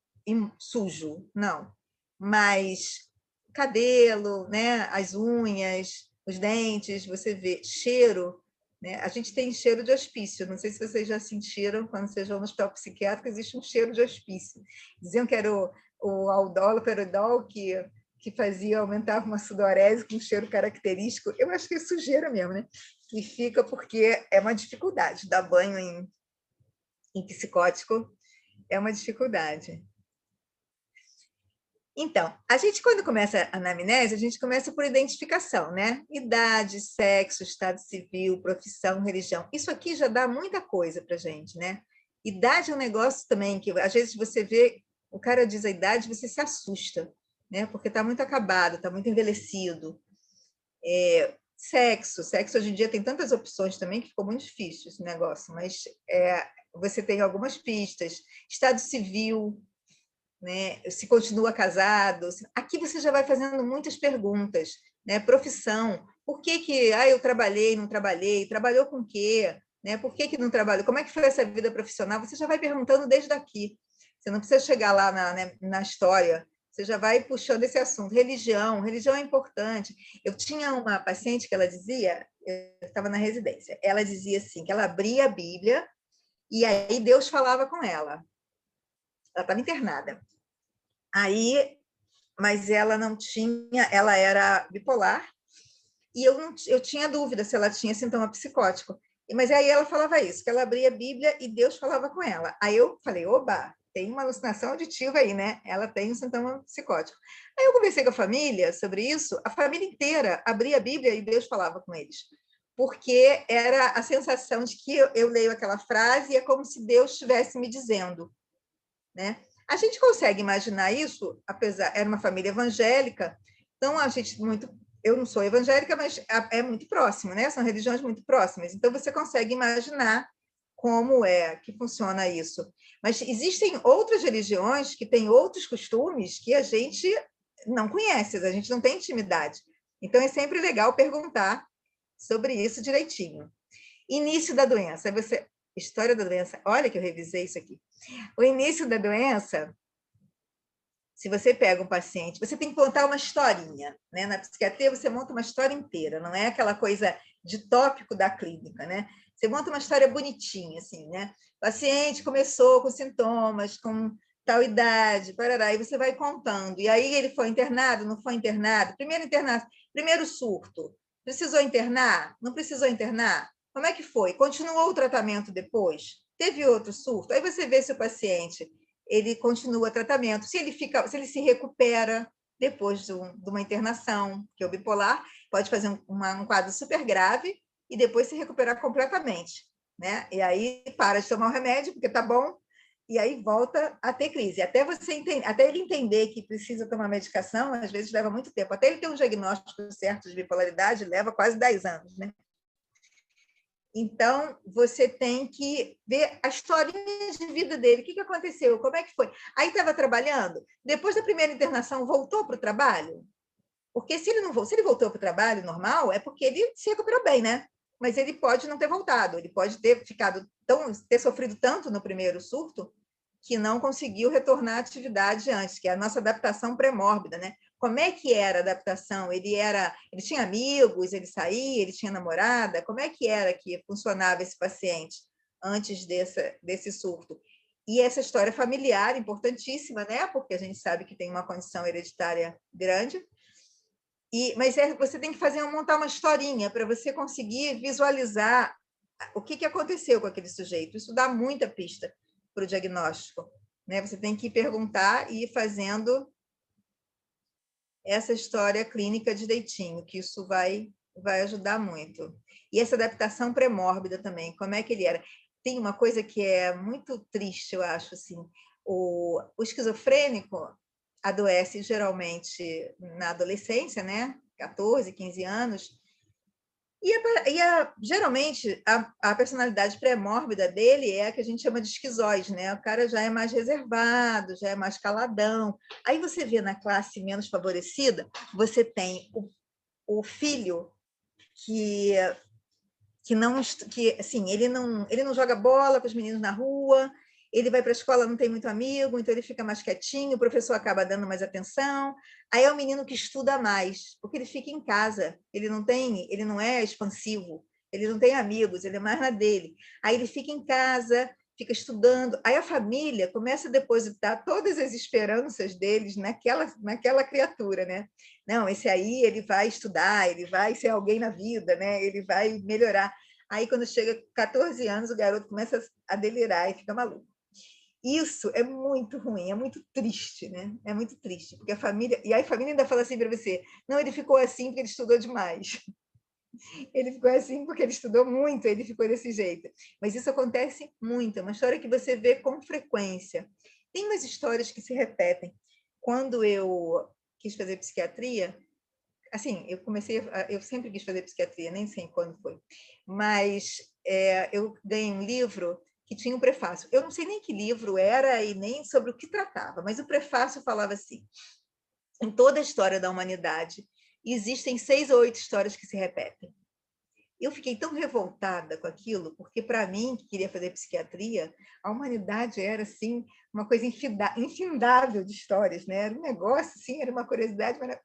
Speaker 2: sujo, não. Mas cabelo, né? As unhas, os dentes, você vê cheiro, né? A gente tem cheiro de hospício, não sei se vocês já sentiram, quando vocês vão no hospital psiquiátrico, existe um cheiro de hospício. Diziam que era o aldol, o perodol, que fazia, aumentava uma sudorese com um cheiro característico. Eu acho que é sujeira mesmo, né? E fica porque é uma dificuldade, dar banho em psicótico é uma dificuldade. Então, a gente, quando começa a anamnese, a gente começa por identificação, né? Idade, sexo, estado civil, profissão, religião. Isso aqui já dá muita coisa para a gente, né? Idade é um negócio também que, às vezes, você vê, o cara diz a idade, você se assusta, né? Porque está muito acabado, está muito envelhecido. Sexo hoje em dia tem tantas opções também que ficou muito difícil esse negócio, mas você tem algumas pistas. Estado civil, né? Se continua casado. Aqui você já vai fazendo muitas perguntas, né? Profissão, por que eu trabalhei, não trabalhei, trabalhou com o quê? Né? Por que não trabalhou? Como é que foi essa vida profissional? Você já vai perguntando desde aqui. Você não precisa chegar lá na história, você já vai puxando esse assunto. Religião é importante. Eu tinha uma paciente que ela dizia, eu estava na residência, ela dizia assim, que ela abria a Bíblia e aí Deus falava com ela. Ela estava internada. Aí, mas ela não tinha, ela era bipolar, e eu tinha dúvida se ela tinha sintoma psicótico. Mas aí ela falava isso, que ela abria a Bíblia e Deus falava com ela. Aí eu falei, oba, tem uma alucinação auditiva aí, né? Ela tem um sintoma psicótico. Aí eu conversei com a família sobre isso, a família inteira abria a Bíblia e Deus falava com eles. Porque era a sensação de que eu leio aquela frase e é como se Deus estivesse me dizendo, né? A gente consegue imaginar isso, apesar era uma família evangélica, então a gente eu não sou evangélica, mas é muito próximo, né? São religiões muito próximas, então você consegue imaginar como é que funciona isso. Mas existem outras religiões que têm outros costumes que a gente não conhece, a gente não tem intimidade. Então é sempre legal perguntar sobre isso direitinho. Início da doença, história da doença, olha que eu revisei isso aqui. O início da doença, se você pega um paciente, você tem que contar uma historinha, né? Na psiquiatria você monta uma história inteira, não é aquela coisa de tópico da clínica, né? Você monta uma história bonitinha, assim, né? O paciente começou com sintomas, com tal idade, parará, e você vai contando. E aí ele foi internado, não foi internado? Primeiro surto. Precisou internar? Não precisou internar? Como é que foi? Continuou o tratamento depois? Teve outro surto? Aí você vê se o paciente ele continua tratamento, se ele se recupera depois de uma internação, que é o bipolar, pode fazer um quadro super grave e depois se recuperar completamente, né? E aí para de tomar o remédio, porque tá bom, e aí volta a ter crise. Até ele entender que precisa tomar medicação, às vezes leva muito tempo. Até ele ter um diagnóstico certo de bipolaridade, leva quase 10 anos, né? Então, você tem que ver a historinha de vida dele. O que aconteceu? Como é que foi? Aí estava trabalhando. Depois da primeira internação, voltou para o trabalho? Porque se ele voltou para o trabalho normal, é porque ele se recuperou bem, né? Mas ele pode não ter voltado. Ele pode ter ter sofrido tanto no primeiro surto que não conseguiu retornar à atividade antes, que é a nossa adaptação pré-mórbida, né? Como é que era a adaptação? Ele tinha amigos, ele saía, ele tinha namorada? Como é que era que funcionava esse paciente antes desse surto? E essa história familiar, importantíssima, né? Porque a gente sabe que tem uma condição hereditária grande. Mas você tem que montar uma historinha para você conseguir visualizar o que aconteceu com aquele sujeito. Isso dá muita pista para o diagnóstico, né? Você tem que perguntar e ir fazendo essa história clínica direitinho, que isso vai ajudar muito. E essa adaptação pré-mórbida também, como é que ele era? Tem uma coisa que é muito triste, eu acho, assim, o esquizofrênico adoece geralmente na adolescência, né? 14, 15 anos, geralmente a personalidade pré-mórbida dele é a que a gente chama de esquizoide, né? O cara já é mais reservado, já é mais caladão. Aí você vê na classe menos favorecida, você tem o filho que não, que assim, ele não joga bola com os meninos na rua, ele vai para a escola, não tem muito amigo, então ele fica mais quietinho, o professor acaba dando mais atenção. Aí é o menino que estuda mais, porque ele fica em casa, ele não é expansivo, ele não tem amigos, ele é mais na dele. Aí ele fica em casa, fica estudando. Aí a família começa a depositar todas as esperanças deles naquela criatura, né? Não, esse aí ele vai estudar, ele vai ser alguém na vida, né? Ele vai melhorar. Aí, quando chega 14 anos, o garoto começa a delirar e fica maluco. Isso é muito ruim, é muito triste, né? É muito triste, porque a família... E aí a família ainda fala assim para você, não, ele ficou assim porque ele estudou demais. Ele ficou assim porque ele estudou muito, ele ficou desse jeito. Mas isso acontece muito, é uma história que você vê com frequência. Tem umas histórias que se repetem. Quando eu quis fazer psiquiatria, assim, eu sempre quis fazer psiquiatria, nem sei quando foi, mas eu ganhei um livro que tinha um prefácio. Eu não sei nem que livro era e nem sobre o que tratava, mas o prefácio falava assim: em toda a história da humanidade, existem 6 ou 8 histórias que se repetem. Eu fiquei tão revoltada com aquilo, porque para mim, que queria fazer psiquiatria, a humanidade era assim uma coisa infindável de histórias, né? Era um negócio assim, era uma curiosidade, mas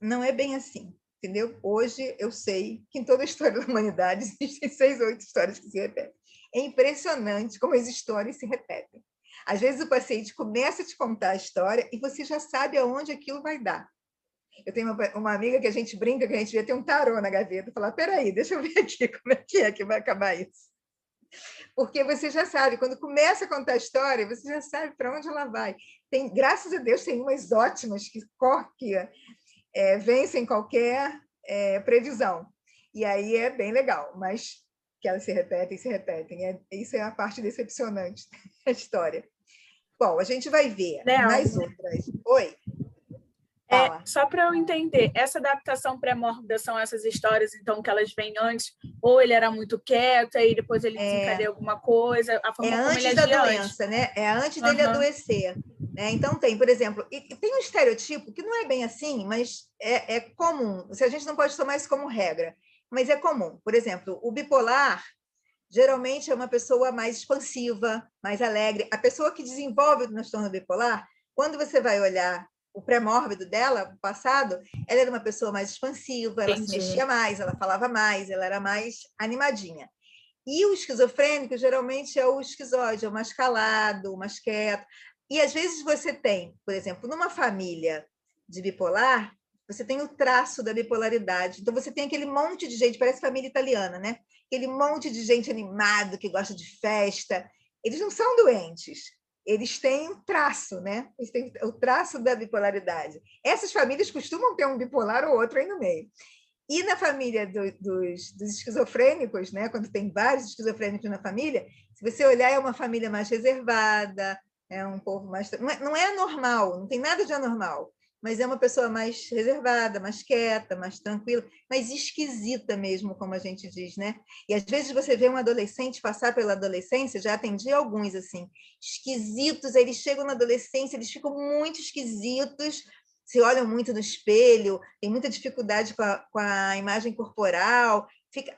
Speaker 2: não é bem assim, entendeu? Hoje eu sei que em toda a história da humanidade existem 6 ou 8 histórias que se repetem. É impressionante como as histórias se repetem. Às vezes o paciente começa a te contar a história e você já sabe aonde aquilo vai dar. Eu tenho uma amiga que a gente brinca que a gente devia ter um tarô na gaveta, falar, peraí, deixa eu ver aqui como é que vai acabar isso. Porque você já sabe, quando começa a contar a história, você já sabe para onde ela vai. Graças a Deus, tem umas ótimas que vencem qualquer previsão. E aí é bem legal, mas que elas se repetem. Isso é a parte decepcionante da história. Bom, a gente vai ver nas outras. Oi?
Speaker 3: Só para eu entender, essa adaptação pré-mórbida são essas histórias, então, que elas vêm antes, ou ele era muito quieto, e depois ele desencadeia alguma coisa, a forma como ele agia
Speaker 2: antes da doença, né? É antes dele adoecer. Né? Então, por exemplo, tem um estereotipo que não é bem assim, mas é comum. Se a gente não pode tomar isso como regra, mas é comum. Por exemplo, o bipolar geralmente é uma pessoa mais expansiva, mais alegre. A pessoa que desenvolve o transtorno bipolar, quando você vai olhar o pré-mórbido dela, o passado, ela era uma pessoa mais expansiva, ela se mexia mais, ela falava mais, ela era mais animadinha. E o esquizofrênico, geralmente, é o esquizoide, é o mais calado, o mais quieto. E, às vezes, você tem, por exemplo, numa família de bipolar, você tem o traço da bipolaridade. Então, você tem aquele monte de gente, parece família italiana, né? Aquele monte de gente animado, que gosta de festa. Eles não são doentes, eles têm um traço, né? Eles têm o traço da bipolaridade. Essas famílias costumam ter um bipolar ou outro aí no meio. E na família dos esquizofrênicos, né, quando tem vários esquizofrênicos na família, se você olhar, é uma família mais reservada, é um povo mais... Não é anormal, não tem nada de anormal, mas é uma pessoa mais reservada, mais quieta, mais tranquila, mais esquisita mesmo, como a gente diz, né? E às vezes você vê um adolescente passar pela adolescência, já atendi alguns assim, esquisitos, eles chegam na adolescência, eles ficam muito esquisitos, se olham muito no espelho, tem muita dificuldade com a imagem corporal.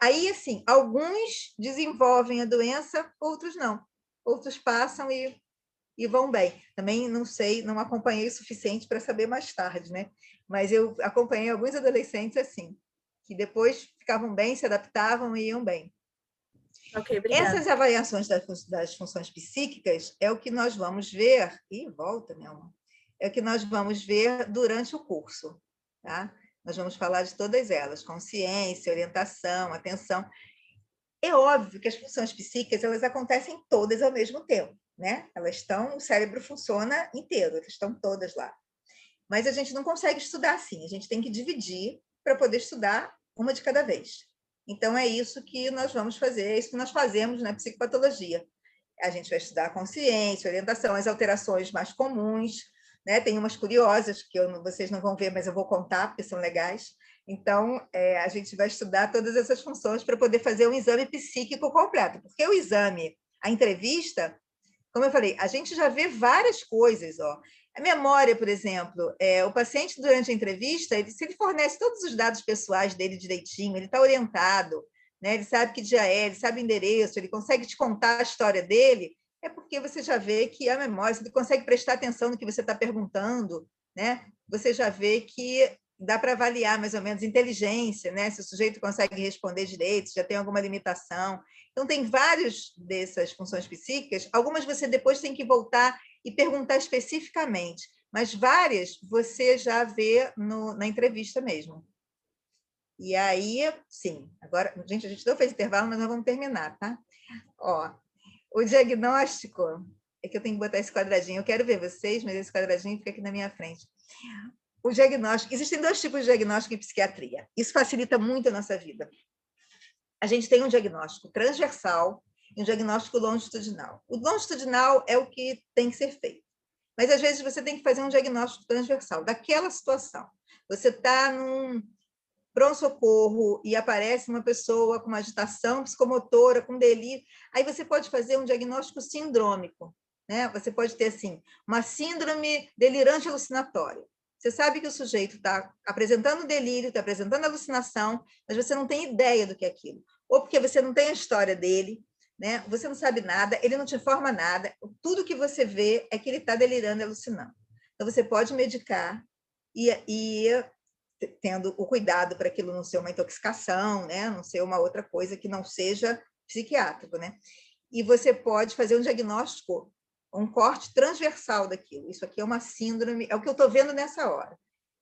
Speaker 2: Aí, assim, alguns desenvolvem a doença, outros não. Outros passam e vão bem. Também não sei, não acompanhei o suficiente para saber mais tarde, né? Mas eu acompanhei alguns adolescentes assim, que depois ficavam bem, se adaptavam e iam bem.
Speaker 3: Ok, obrigada.
Speaker 2: Essas avaliações das funções psíquicas é o que nós vamos ver, e volta, Nelma, é o que nós vamos ver durante o curso, tá? Nós vamos falar de todas elas, consciência, orientação, atenção. É óbvio que as funções psíquicas, elas acontecem todas ao mesmo tempo, né? Elas estão, o cérebro funciona inteiro, elas estão todas lá. Mas a gente não consegue estudar assim, a gente tem que dividir para poder estudar uma de cada vez. Então, é isso que nós vamos fazer, é isso que nós fazemos na psicopatologia. A gente vai estudar a consciência, a orientação, as alterações mais comuns, né? Tem umas curiosas que vocês não vão ver, mas eu vou contar, porque são legais. Então, a gente vai estudar todas essas funções para poder fazer um exame psíquico completo, porque o exame, a entrevista, como eu falei, a gente já vê várias coisas, ó. A memória, por exemplo, o paciente, durante a entrevista, se ele fornece todos os dados pessoais dele direitinho, ele está orientado, né? Ele sabe que dia é, ele sabe o endereço, ele consegue te contar a história dele, é porque você já vê que a memória, você consegue prestar atenção no que você está perguntando, né? Você já vê que dá para avaliar mais ou menos inteligência, né? Se o sujeito consegue responder direito, se já tem alguma limitação. Então, tem várias dessas funções psíquicas, algumas você depois tem que voltar e perguntar especificamente, mas várias você já vê na entrevista mesmo. E aí, sim, agora, gente, a gente não fez intervalo, mas nós vamos terminar, tá? Ó, o diagnóstico, é que eu tenho que botar esse quadradinho, eu quero ver vocês, mas esse quadradinho fica aqui na minha frente. O diagnóstico, existem 2 tipos de diagnóstico em psiquiatria, isso facilita muito a nossa vida. A gente tem um diagnóstico transversal e um diagnóstico longitudinal. O longitudinal é o que tem que ser feito. Mas, às vezes, você tem que fazer um diagnóstico transversal daquela situação. Você está num pronto-socorro e aparece uma pessoa com uma agitação psicomotora, com delírio. Aí você pode fazer um diagnóstico sindrômico, né? Você pode ter, assim, uma síndrome delirante alucinatória. Você sabe que o sujeito está apresentando delírio, está apresentando alucinação, mas você não tem ideia do que é aquilo. Ou porque você não tem a história dele, né? Você não sabe nada, ele não te informa nada. Tudo que você vê é que ele está delirando e alucinando. Então, você pode medicar e tendo o cuidado para aquilo não ser uma intoxicação, né? Não ser uma outra coisa que não seja psiquiátrico, né? E você pode fazer um diagnóstico, um corte transversal daquilo. Isso aqui é uma síndrome, é o que eu estou vendo nessa hora.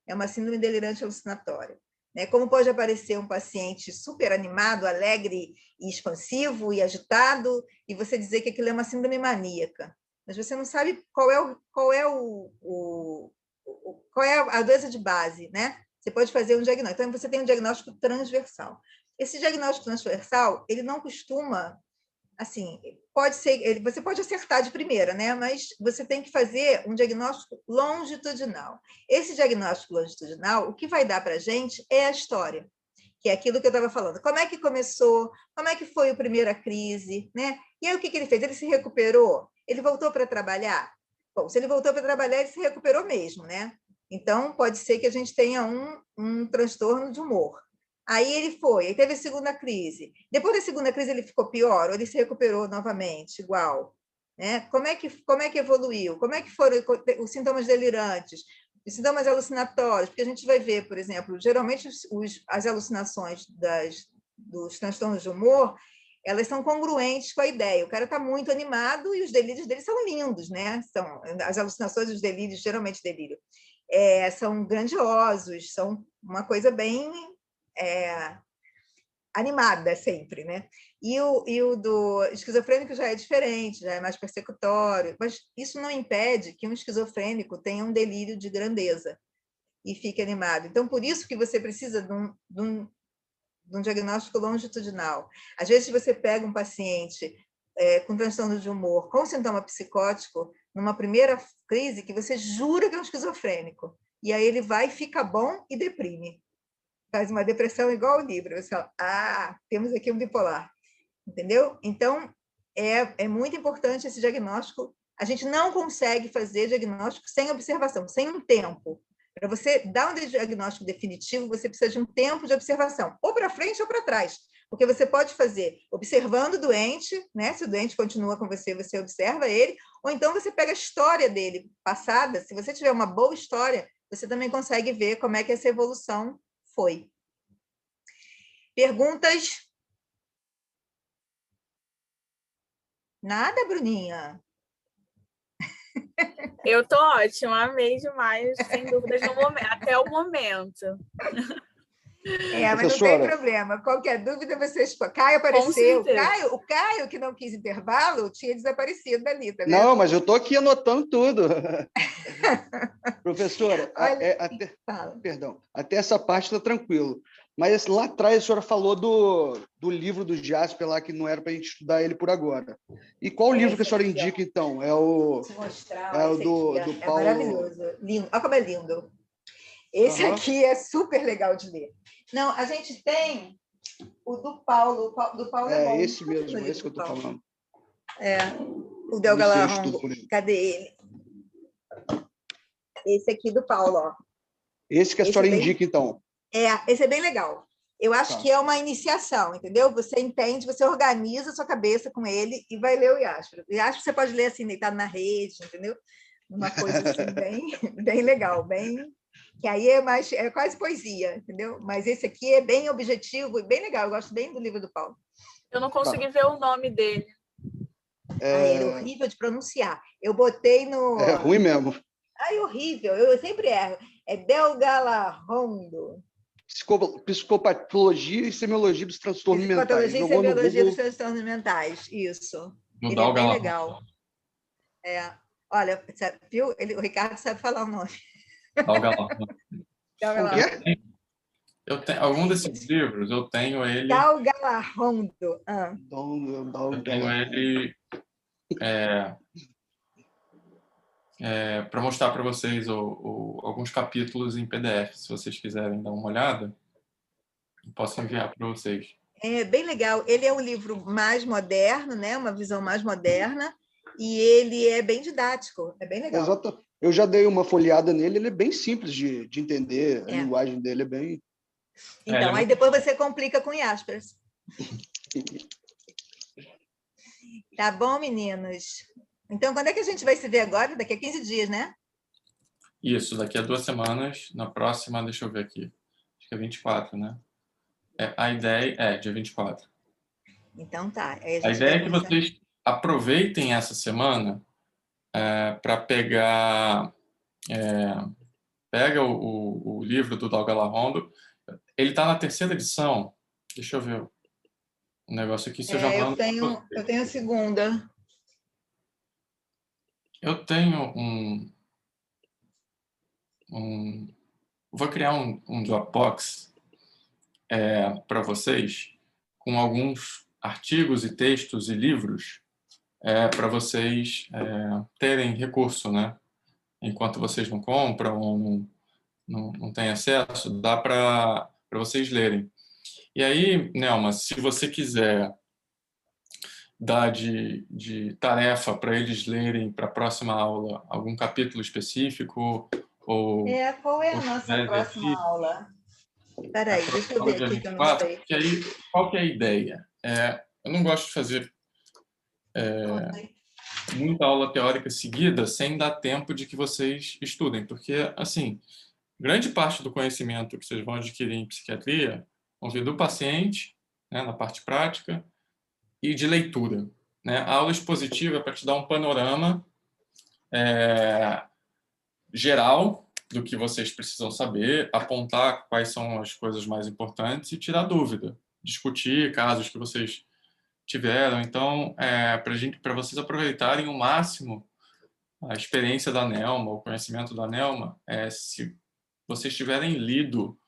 Speaker 2: É uma síndrome delirante alucinatória. Né? Como pode aparecer um paciente super animado, alegre e expansivo e agitado, e você dizer que aquilo é uma síndrome maníaca. Mas você não sabe qual é a doença de base, né? Você pode fazer um diagnóstico. Então, você tem um diagnóstico transversal. Esse diagnóstico transversal, ele não costuma, assim, pode ser, você pode acertar de primeira, né? Mas você tem que fazer um diagnóstico longitudinal. Esse diagnóstico longitudinal, o que vai dar para a gente é a história, que é aquilo que eu estava falando. Como é que começou? Como é que foi a primeira crise? Né? E aí, o que ele fez? Ele se recuperou? Ele voltou para trabalhar? Bom, se ele voltou para trabalhar, ele se recuperou mesmo, né? Então, pode ser que a gente tenha um transtorno de humor. Aí ele foi, aí teve a segunda crise. Depois da segunda crise, ele ficou pior, ou ele se recuperou novamente, igual. Né? Como é que evoluiu? Como é que foram os sintomas delirantes? Os sintomas alucinatórios? Porque a gente vai ver, por exemplo, geralmente as alucinações dos transtornos de humor, elas são congruentes com a ideia. O cara está muito animado e os delírios dele são lindos, né? As alucinações e os delírios, geralmente delírio, são grandiosos, são uma coisa bem animada sempre, né? E o do esquizofrênico já é diferente, já é mais persecutório, mas isso não impede que um esquizofrênico tenha um delírio de grandeza e fique animado. Então, por isso que você precisa de um diagnóstico longitudinal. Às vezes, você pega um paciente com transtorno de humor, com sintoma psicótico, numa primeira crise, que você jura que é um esquizofrênico, e aí ele vai, fica bom e deprime. Faz uma depressão igual o livro. Você fala, temos aqui um bipolar. Entendeu? Então, é muito importante esse diagnóstico. A gente não consegue fazer diagnóstico sem observação, sem um tempo. Para você dar um diagnóstico definitivo, você precisa de um tempo de observação, ou para frente ou para trás. Porque você pode fazer observando o doente, né? Se o doente continua com você, você observa ele, ou então você pega a história dele passada. Se você tiver uma boa história, você também consegue ver como é que essa evolução foi. Perguntas? Nada, Bruninha.
Speaker 3: Eu tô ótima, amei demais, sem dúvidas, no momento, até o momento.
Speaker 2: Mas não tem problema. Qualquer dúvida, vocês... Caio apareceu. O Caio, que não quis intervalo, tinha desaparecido dali, tá vendo?
Speaker 4: Não, mas eu estou aqui anotando tudo. Professora, perdão, até essa parte está tranquilo. Mas lá atrás a senhora falou do livro do Jasper lá, que não era para a gente estudar ele por agora. E qual livro que a senhora indica, então? É o,
Speaker 2: Vou te mostrar,
Speaker 4: é o do Paulo...
Speaker 2: É maravilhoso. Lindo. Olha como é lindo. Esse aqui é super legal de ler. Não, a gente tem o do Paulo. Do Paulo é bom.
Speaker 4: Esse mesmo, esse que eu estou falando.
Speaker 2: O Del Galarrongo. Cadê ele? Esse aqui do Paulo, ó.
Speaker 4: Esse que a senhora indica, então.
Speaker 2: Esse é bem legal. Eu acho que é uma iniciação, entendeu? Você entende, você organiza a sua cabeça com ele e vai ler o Jasper. O Jasper você pode ler assim, deitado na rede, entendeu? Uma coisa assim, bem legal, que aí é quase poesia, entendeu? Mas esse aqui é bem objetivo e bem legal. Eu gosto bem do livro do Paulo.
Speaker 3: Eu não consegui ver o nome dele.
Speaker 2: Ele é horrível de pronunciar. Eu botei no...
Speaker 4: É ruim mesmo.
Speaker 2: Horrível. Eu sempre erro. É Del Galarrondo.
Speaker 4: Psicopatologia e semiologia dos transtornos mentais.
Speaker 2: Psicopatologia e semiologia dos transtornos mentais. Isso. Ele é bem legal. Olha, viu? O Ricardo sabe falar o nome.
Speaker 1: Eu tenho algum desses livros, eu tenho ele.
Speaker 2: Del Galarrondo.
Speaker 1: Eu tenho ele para mostrar para vocês alguns capítulos em PDF, se vocês quiserem dar uma olhada. Eu posso enviar para vocês.
Speaker 2: É bem legal. Ele é um livro mais moderno, né? Uma visão mais moderna, e ele é bem didático. É bem legal.
Speaker 4: Exato. Eu já dei uma folheada nele, ele é bem simples de entender, a linguagem dele é bem...
Speaker 2: Então, aí depois você complica com Jaspers. Tá bom, meninos? Então, quando é que a gente vai se ver agora? Daqui a 15 dias, né?
Speaker 1: Isso, daqui a 2 semanas. Na próxima, deixa eu ver aqui. Acho que é 24, né? A ideia é dia 24.
Speaker 2: Então tá.
Speaker 1: A ideia é que vocês aproveitem essa semana para pegar... pega o livro do Del Galarrondo. Ele está na 3ª edição. Deixa eu ver um negócio aqui. Se eu já mando
Speaker 2: eu tenho a 2ª.
Speaker 1: Eu tenho vou criar um Dropbox para vocês com alguns artigos e textos e livros para vocês terem recurso, né? Enquanto vocês não compram ou não têm acesso, dá para vocês lerem. E aí, Nelma, se você quiser dar de tarefa para eles lerem para a próxima aula algum capítulo específico ou
Speaker 2: qual é a nossa próxima aula? Espera aí, deixa eu ver aqui que eu não sei.
Speaker 1: Porque aí, qual que é a ideia? Eu não gosto de fazer muita aula teórica seguida sem dar tempo de que vocês estudem, porque, assim, grande parte do conhecimento que vocês vão adquirir em psiquiatria vão vir do paciente, né, na parte prática, e de leitura, né? A aula expositiva é para te dar um panorama geral do que vocês precisam saber, apontar quais são as coisas mais importantes e tirar dúvida, discutir casos que vocês tiveram. Então, para vocês aproveitarem o máximo a experiência da Nelma, o conhecimento da Nelma, se vocês tiverem lido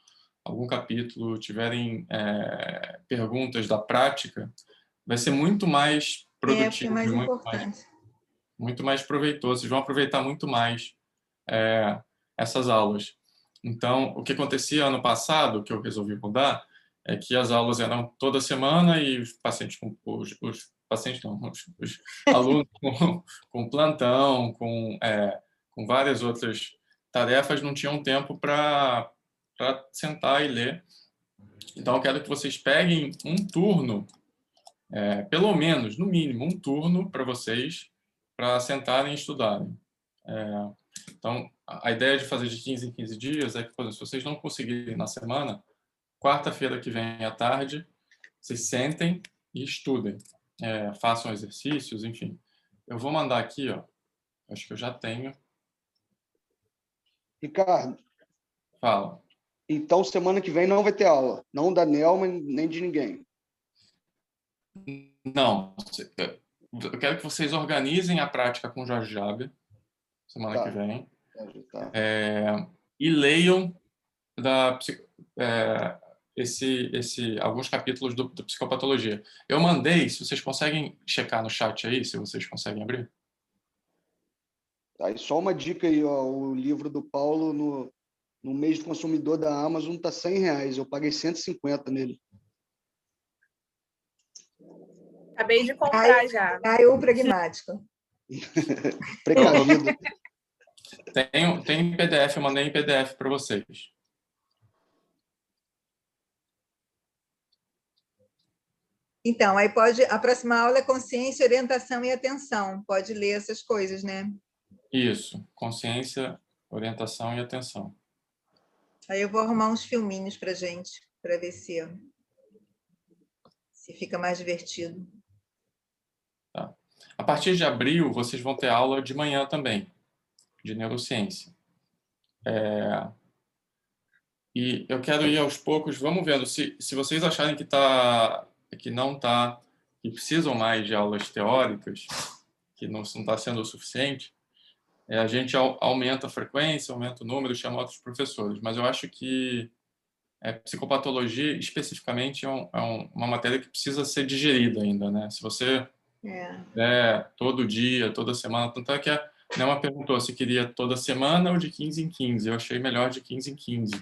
Speaker 1: algum capítulo, tiverem perguntas da prática, vai ser muito mais produtivo, muito mais proveitoso. Vocês vão aproveitar muito mais essas aulas. Então, o que acontecia ano passado, que eu resolvi mudar, é que as aulas eram toda semana e os pacientes, os alunos com plantão, com várias outras tarefas, não tinham tempo para sentar e ler. Então, eu quero que vocês peguem um turno, pelo menos, no mínimo, um turno para vocês, para sentarem e estudarem. Então, a ideia de fazer de 15 em 15 dias é que, por exemplo, se vocês não conseguirem na semana, quarta-feira que vem à tarde, vocês sentem e estudem. façam exercícios, enfim. Eu vou mandar aqui, ó. Acho que eu já tenho.
Speaker 4: Ricardo,
Speaker 1: Fala.
Speaker 4: então semana que vem não vai ter aula. Não da Nelma, nem de ninguém.
Speaker 1: Não. Eu quero que vocês organizem a prática com o Jorge Jaber, semana
Speaker 4: Tá.
Speaker 1: que vem.
Speaker 4: Tá.
Speaker 1: E leiam alguns capítulos do Psicopatologia. Eu mandei, se vocês conseguem checar no chat aí, se vocês conseguem abrir.
Speaker 4: Tá, e só uma dica aí, ó, o livro do Paulo no mês do consumidor da Amazon está R$100. Eu paguei 150 nele.
Speaker 3: Acabei de comprar já.
Speaker 2: Caiu pragmático.
Speaker 4: Precavido.
Speaker 1: Tem em PDF, eu mandei em PDF para vocês.
Speaker 2: Então, aí a próxima aula é consciência, orientação e atenção. Pode ler essas coisas, né?
Speaker 1: Isso, consciência, orientação e atenção.
Speaker 2: Aí eu vou arrumar uns filminhos para gente, para ver se fica mais divertido.
Speaker 1: Tá. A partir de abril, vocês vão ter aula de manhã também, de neurociência. E eu quero ir aos poucos, vamos vendo, se vocês acharem que que precisam mais de aulas teóricas, que não está sendo o suficiente, a gente aumenta a frequência, aumenta o número, chama outros professores. Mas eu acho que psicopatologia, especificamente, uma matéria que precisa ser digerida ainda, né? Se você todo dia, toda semana, tanto é que a Nelma perguntou se queria toda semana ou de 15 em 15. Eu achei melhor de 15 em 15.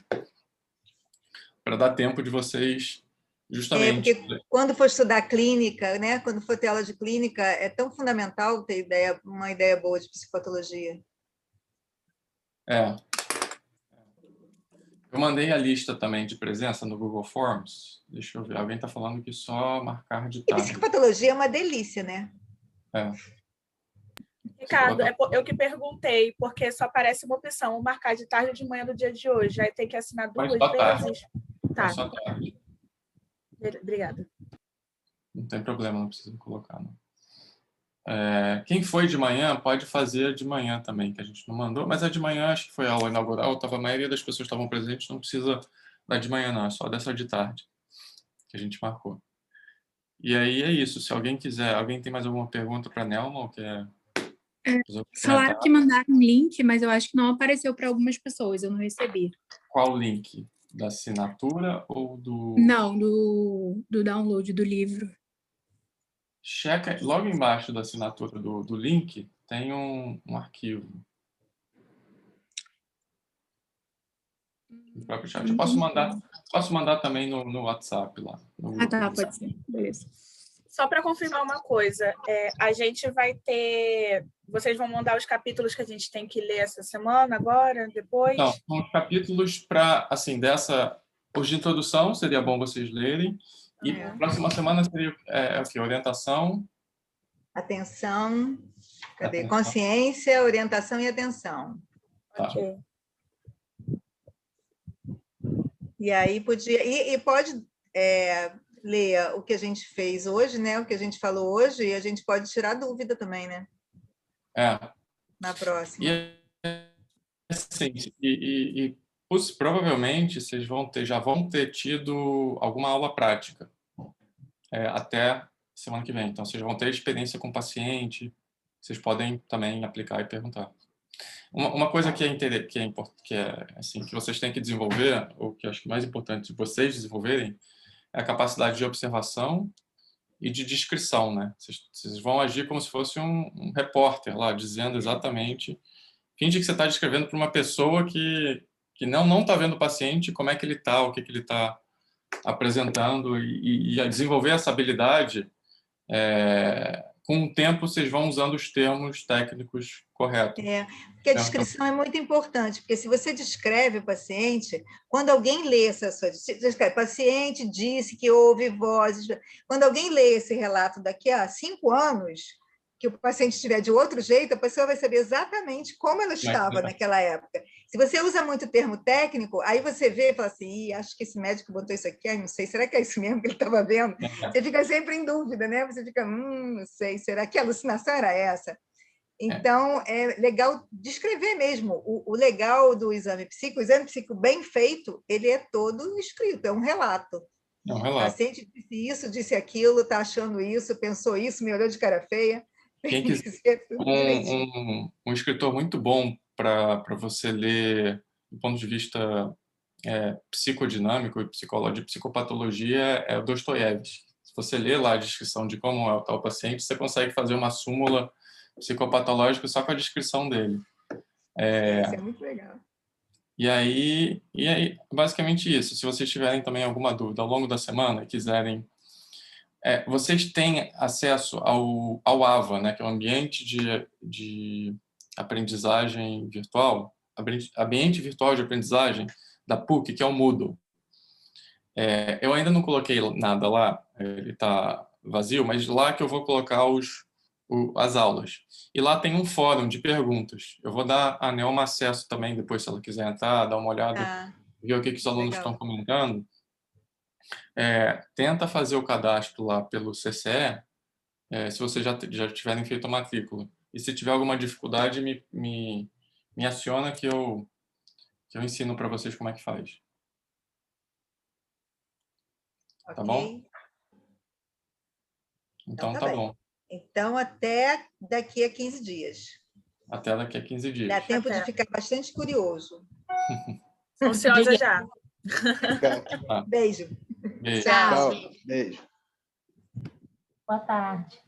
Speaker 1: Para dar tempo de vocês, justamente...
Speaker 2: Porque quando for estudar clínica, né? Quando for ter aula de clínica, é tão fundamental ter uma ideia boa de psicopatologia.
Speaker 1: Eu mandei a lista também de presença no Google Forms. Deixa eu ver. Alguém está falando que só marcar de
Speaker 2: E
Speaker 1: tarde.
Speaker 2: psicopatologia é uma delícia, né?
Speaker 3: Ricardo, eu que perguntei, porque só aparece uma opção, marcar de tarde ou de manhã do dia de hoje. Aí tem que assinar duas vezes.
Speaker 1: Tá. Só tarde.
Speaker 3: Obrigada.
Speaker 1: Não tem problema, não precisa colocar, não. Quem foi de manhã pode fazer de manhã também, que a gente não mandou, mas a de manhã acho que foi a aula inaugural, a maioria das pessoas estavam presentes, não precisa da de manhã não, é só dessa de tarde que a gente marcou. E aí é isso, se alguém quiser, alguém tem mais alguma pergunta para a Nelma ou quer...
Speaker 5: Falaram que mandaram um link, mas eu acho que não apareceu para algumas pessoas, eu não recebi.
Speaker 1: Qual link? Da assinatura ou do...
Speaker 5: Não, do download do livro.
Speaker 1: Checa, logo embaixo da assinatura do link, tem um arquivo. No próprio chat. Eu posso mandar também no WhatsApp lá.
Speaker 5: Tá, pode ser. Beleza.
Speaker 3: Só para confirmar uma coisa, a gente vai ter... Vocês vão mandar os capítulos que a gente tem que ler essa semana, agora, depois?
Speaker 1: Não, são os capítulos para, assim, os de introdução, seria bom vocês lerem. E a próxima semana seria o quê? Orientação.
Speaker 2: Atenção. Cadê? Atenção. Consciência, orientação e atenção.
Speaker 1: Tá.
Speaker 3: Ok.
Speaker 2: E aí pode ler o que a gente fez hoje, né? O que a gente falou hoje, e a gente pode tirar dúvida também, né? Na próxima.
Speaker 1: Provavelmente vocês já vão ter tido alguma aula prática até semana que vem. Então, vocês vão ter experiência com o paciente, vocês podem também aplicar e perguntar. Uma coisa que que vocês têm que desenvolver, ou que eu acho que é mais importante vocês desenvolverem, é a capacidade de observação e de descrição, né? Vocês vão agir como se fosse um repórter lá, dizendo exatamente... Finge que você está descrevendo para uma pessoa que não está vendo o paciente, como é que ele está, o que ele está apresentando, e a desenvolver essa habilidade, com o tempo vocês vão usando os termos técnicos corretos.
Speaker 2: Porque a descrição é muito importante, porque se você descreve o paciente, quando alguém lê descreve, paciente disse que houve vozes, quando alguém lê esse relato daqui a 5 anos, que o paciente estiver de outro jeito, a pessoa vai saber exatamente como ela estava naquela época. Se você usa muito termo técnico, aí você vê e fala assim, acho que esse médico botou isso aqui, não sei, será que é isso mesmo que ele estava vendo? Você fica sempre em dúvida, né? Você fica, não sei, será que a alucinação era essa? Então, é legal descrever mesmo. O legal do exame psíquico, o exame psíquico bem feito, ele é todo escrito, é um relato.
Speaker 1: É um
Speaker 2: O
Speaker 1: relato.
Speaker 2: paciente disse isso, disse aquilo, está achando isso, pensou isso, me olhou de cara feia.
Speaker 1: Quem quiser, um escritor muito bom para você ler do ponto de vista psicodinâmico e de psicopatologia é o Dostoiévski. Se você ler lá a descrição de como é o tal paciente, você consegue fazer uma súmula psicopatológica só com a descrição dele.
Speaker 2: Isso é muito legal.
Speaker 1: E aí, basicamente isso. Se vocês tiverem também alguma dúvida ao longo da semana e quiserem... vocês têm acesso ao AVA, né, que é o Ambiente de Aprendizagem Virtual, Ambiente Virtual de Aprendizagem da PUC, que é o Moodle. Eu ainda não coloquei nada lá, ele está vazio, mas lá que eu vou colocar as aulas. E lá tem um fórum de perguntas. Eu vou dar a Nelma acesso também, depois, se ela quiser entrar, dar uma olhada, ver o que os alunos estão comentando. Tenta fazer o cadastro lá pelo CCE, se vocês já tiverem feito a matrícula. E se tiver alguma dificuldade, me aciona que eu ensino para vocês como é que faz. Tá bom? Então tá bom.
Speaker 2: Então, até daqui a 15 dias.
Speaker 1: Até daqui a 15 dias.
Speaker 2: Dá tempo de ficar bastante curioso.
Speaker 3: Ansiosa já.
Speaker 2: Beijo.
Speaker 1: Beijo.
Speaker 2: Tchau.
Speaker 4: Beijo.
Speaker 6: Boa tarde.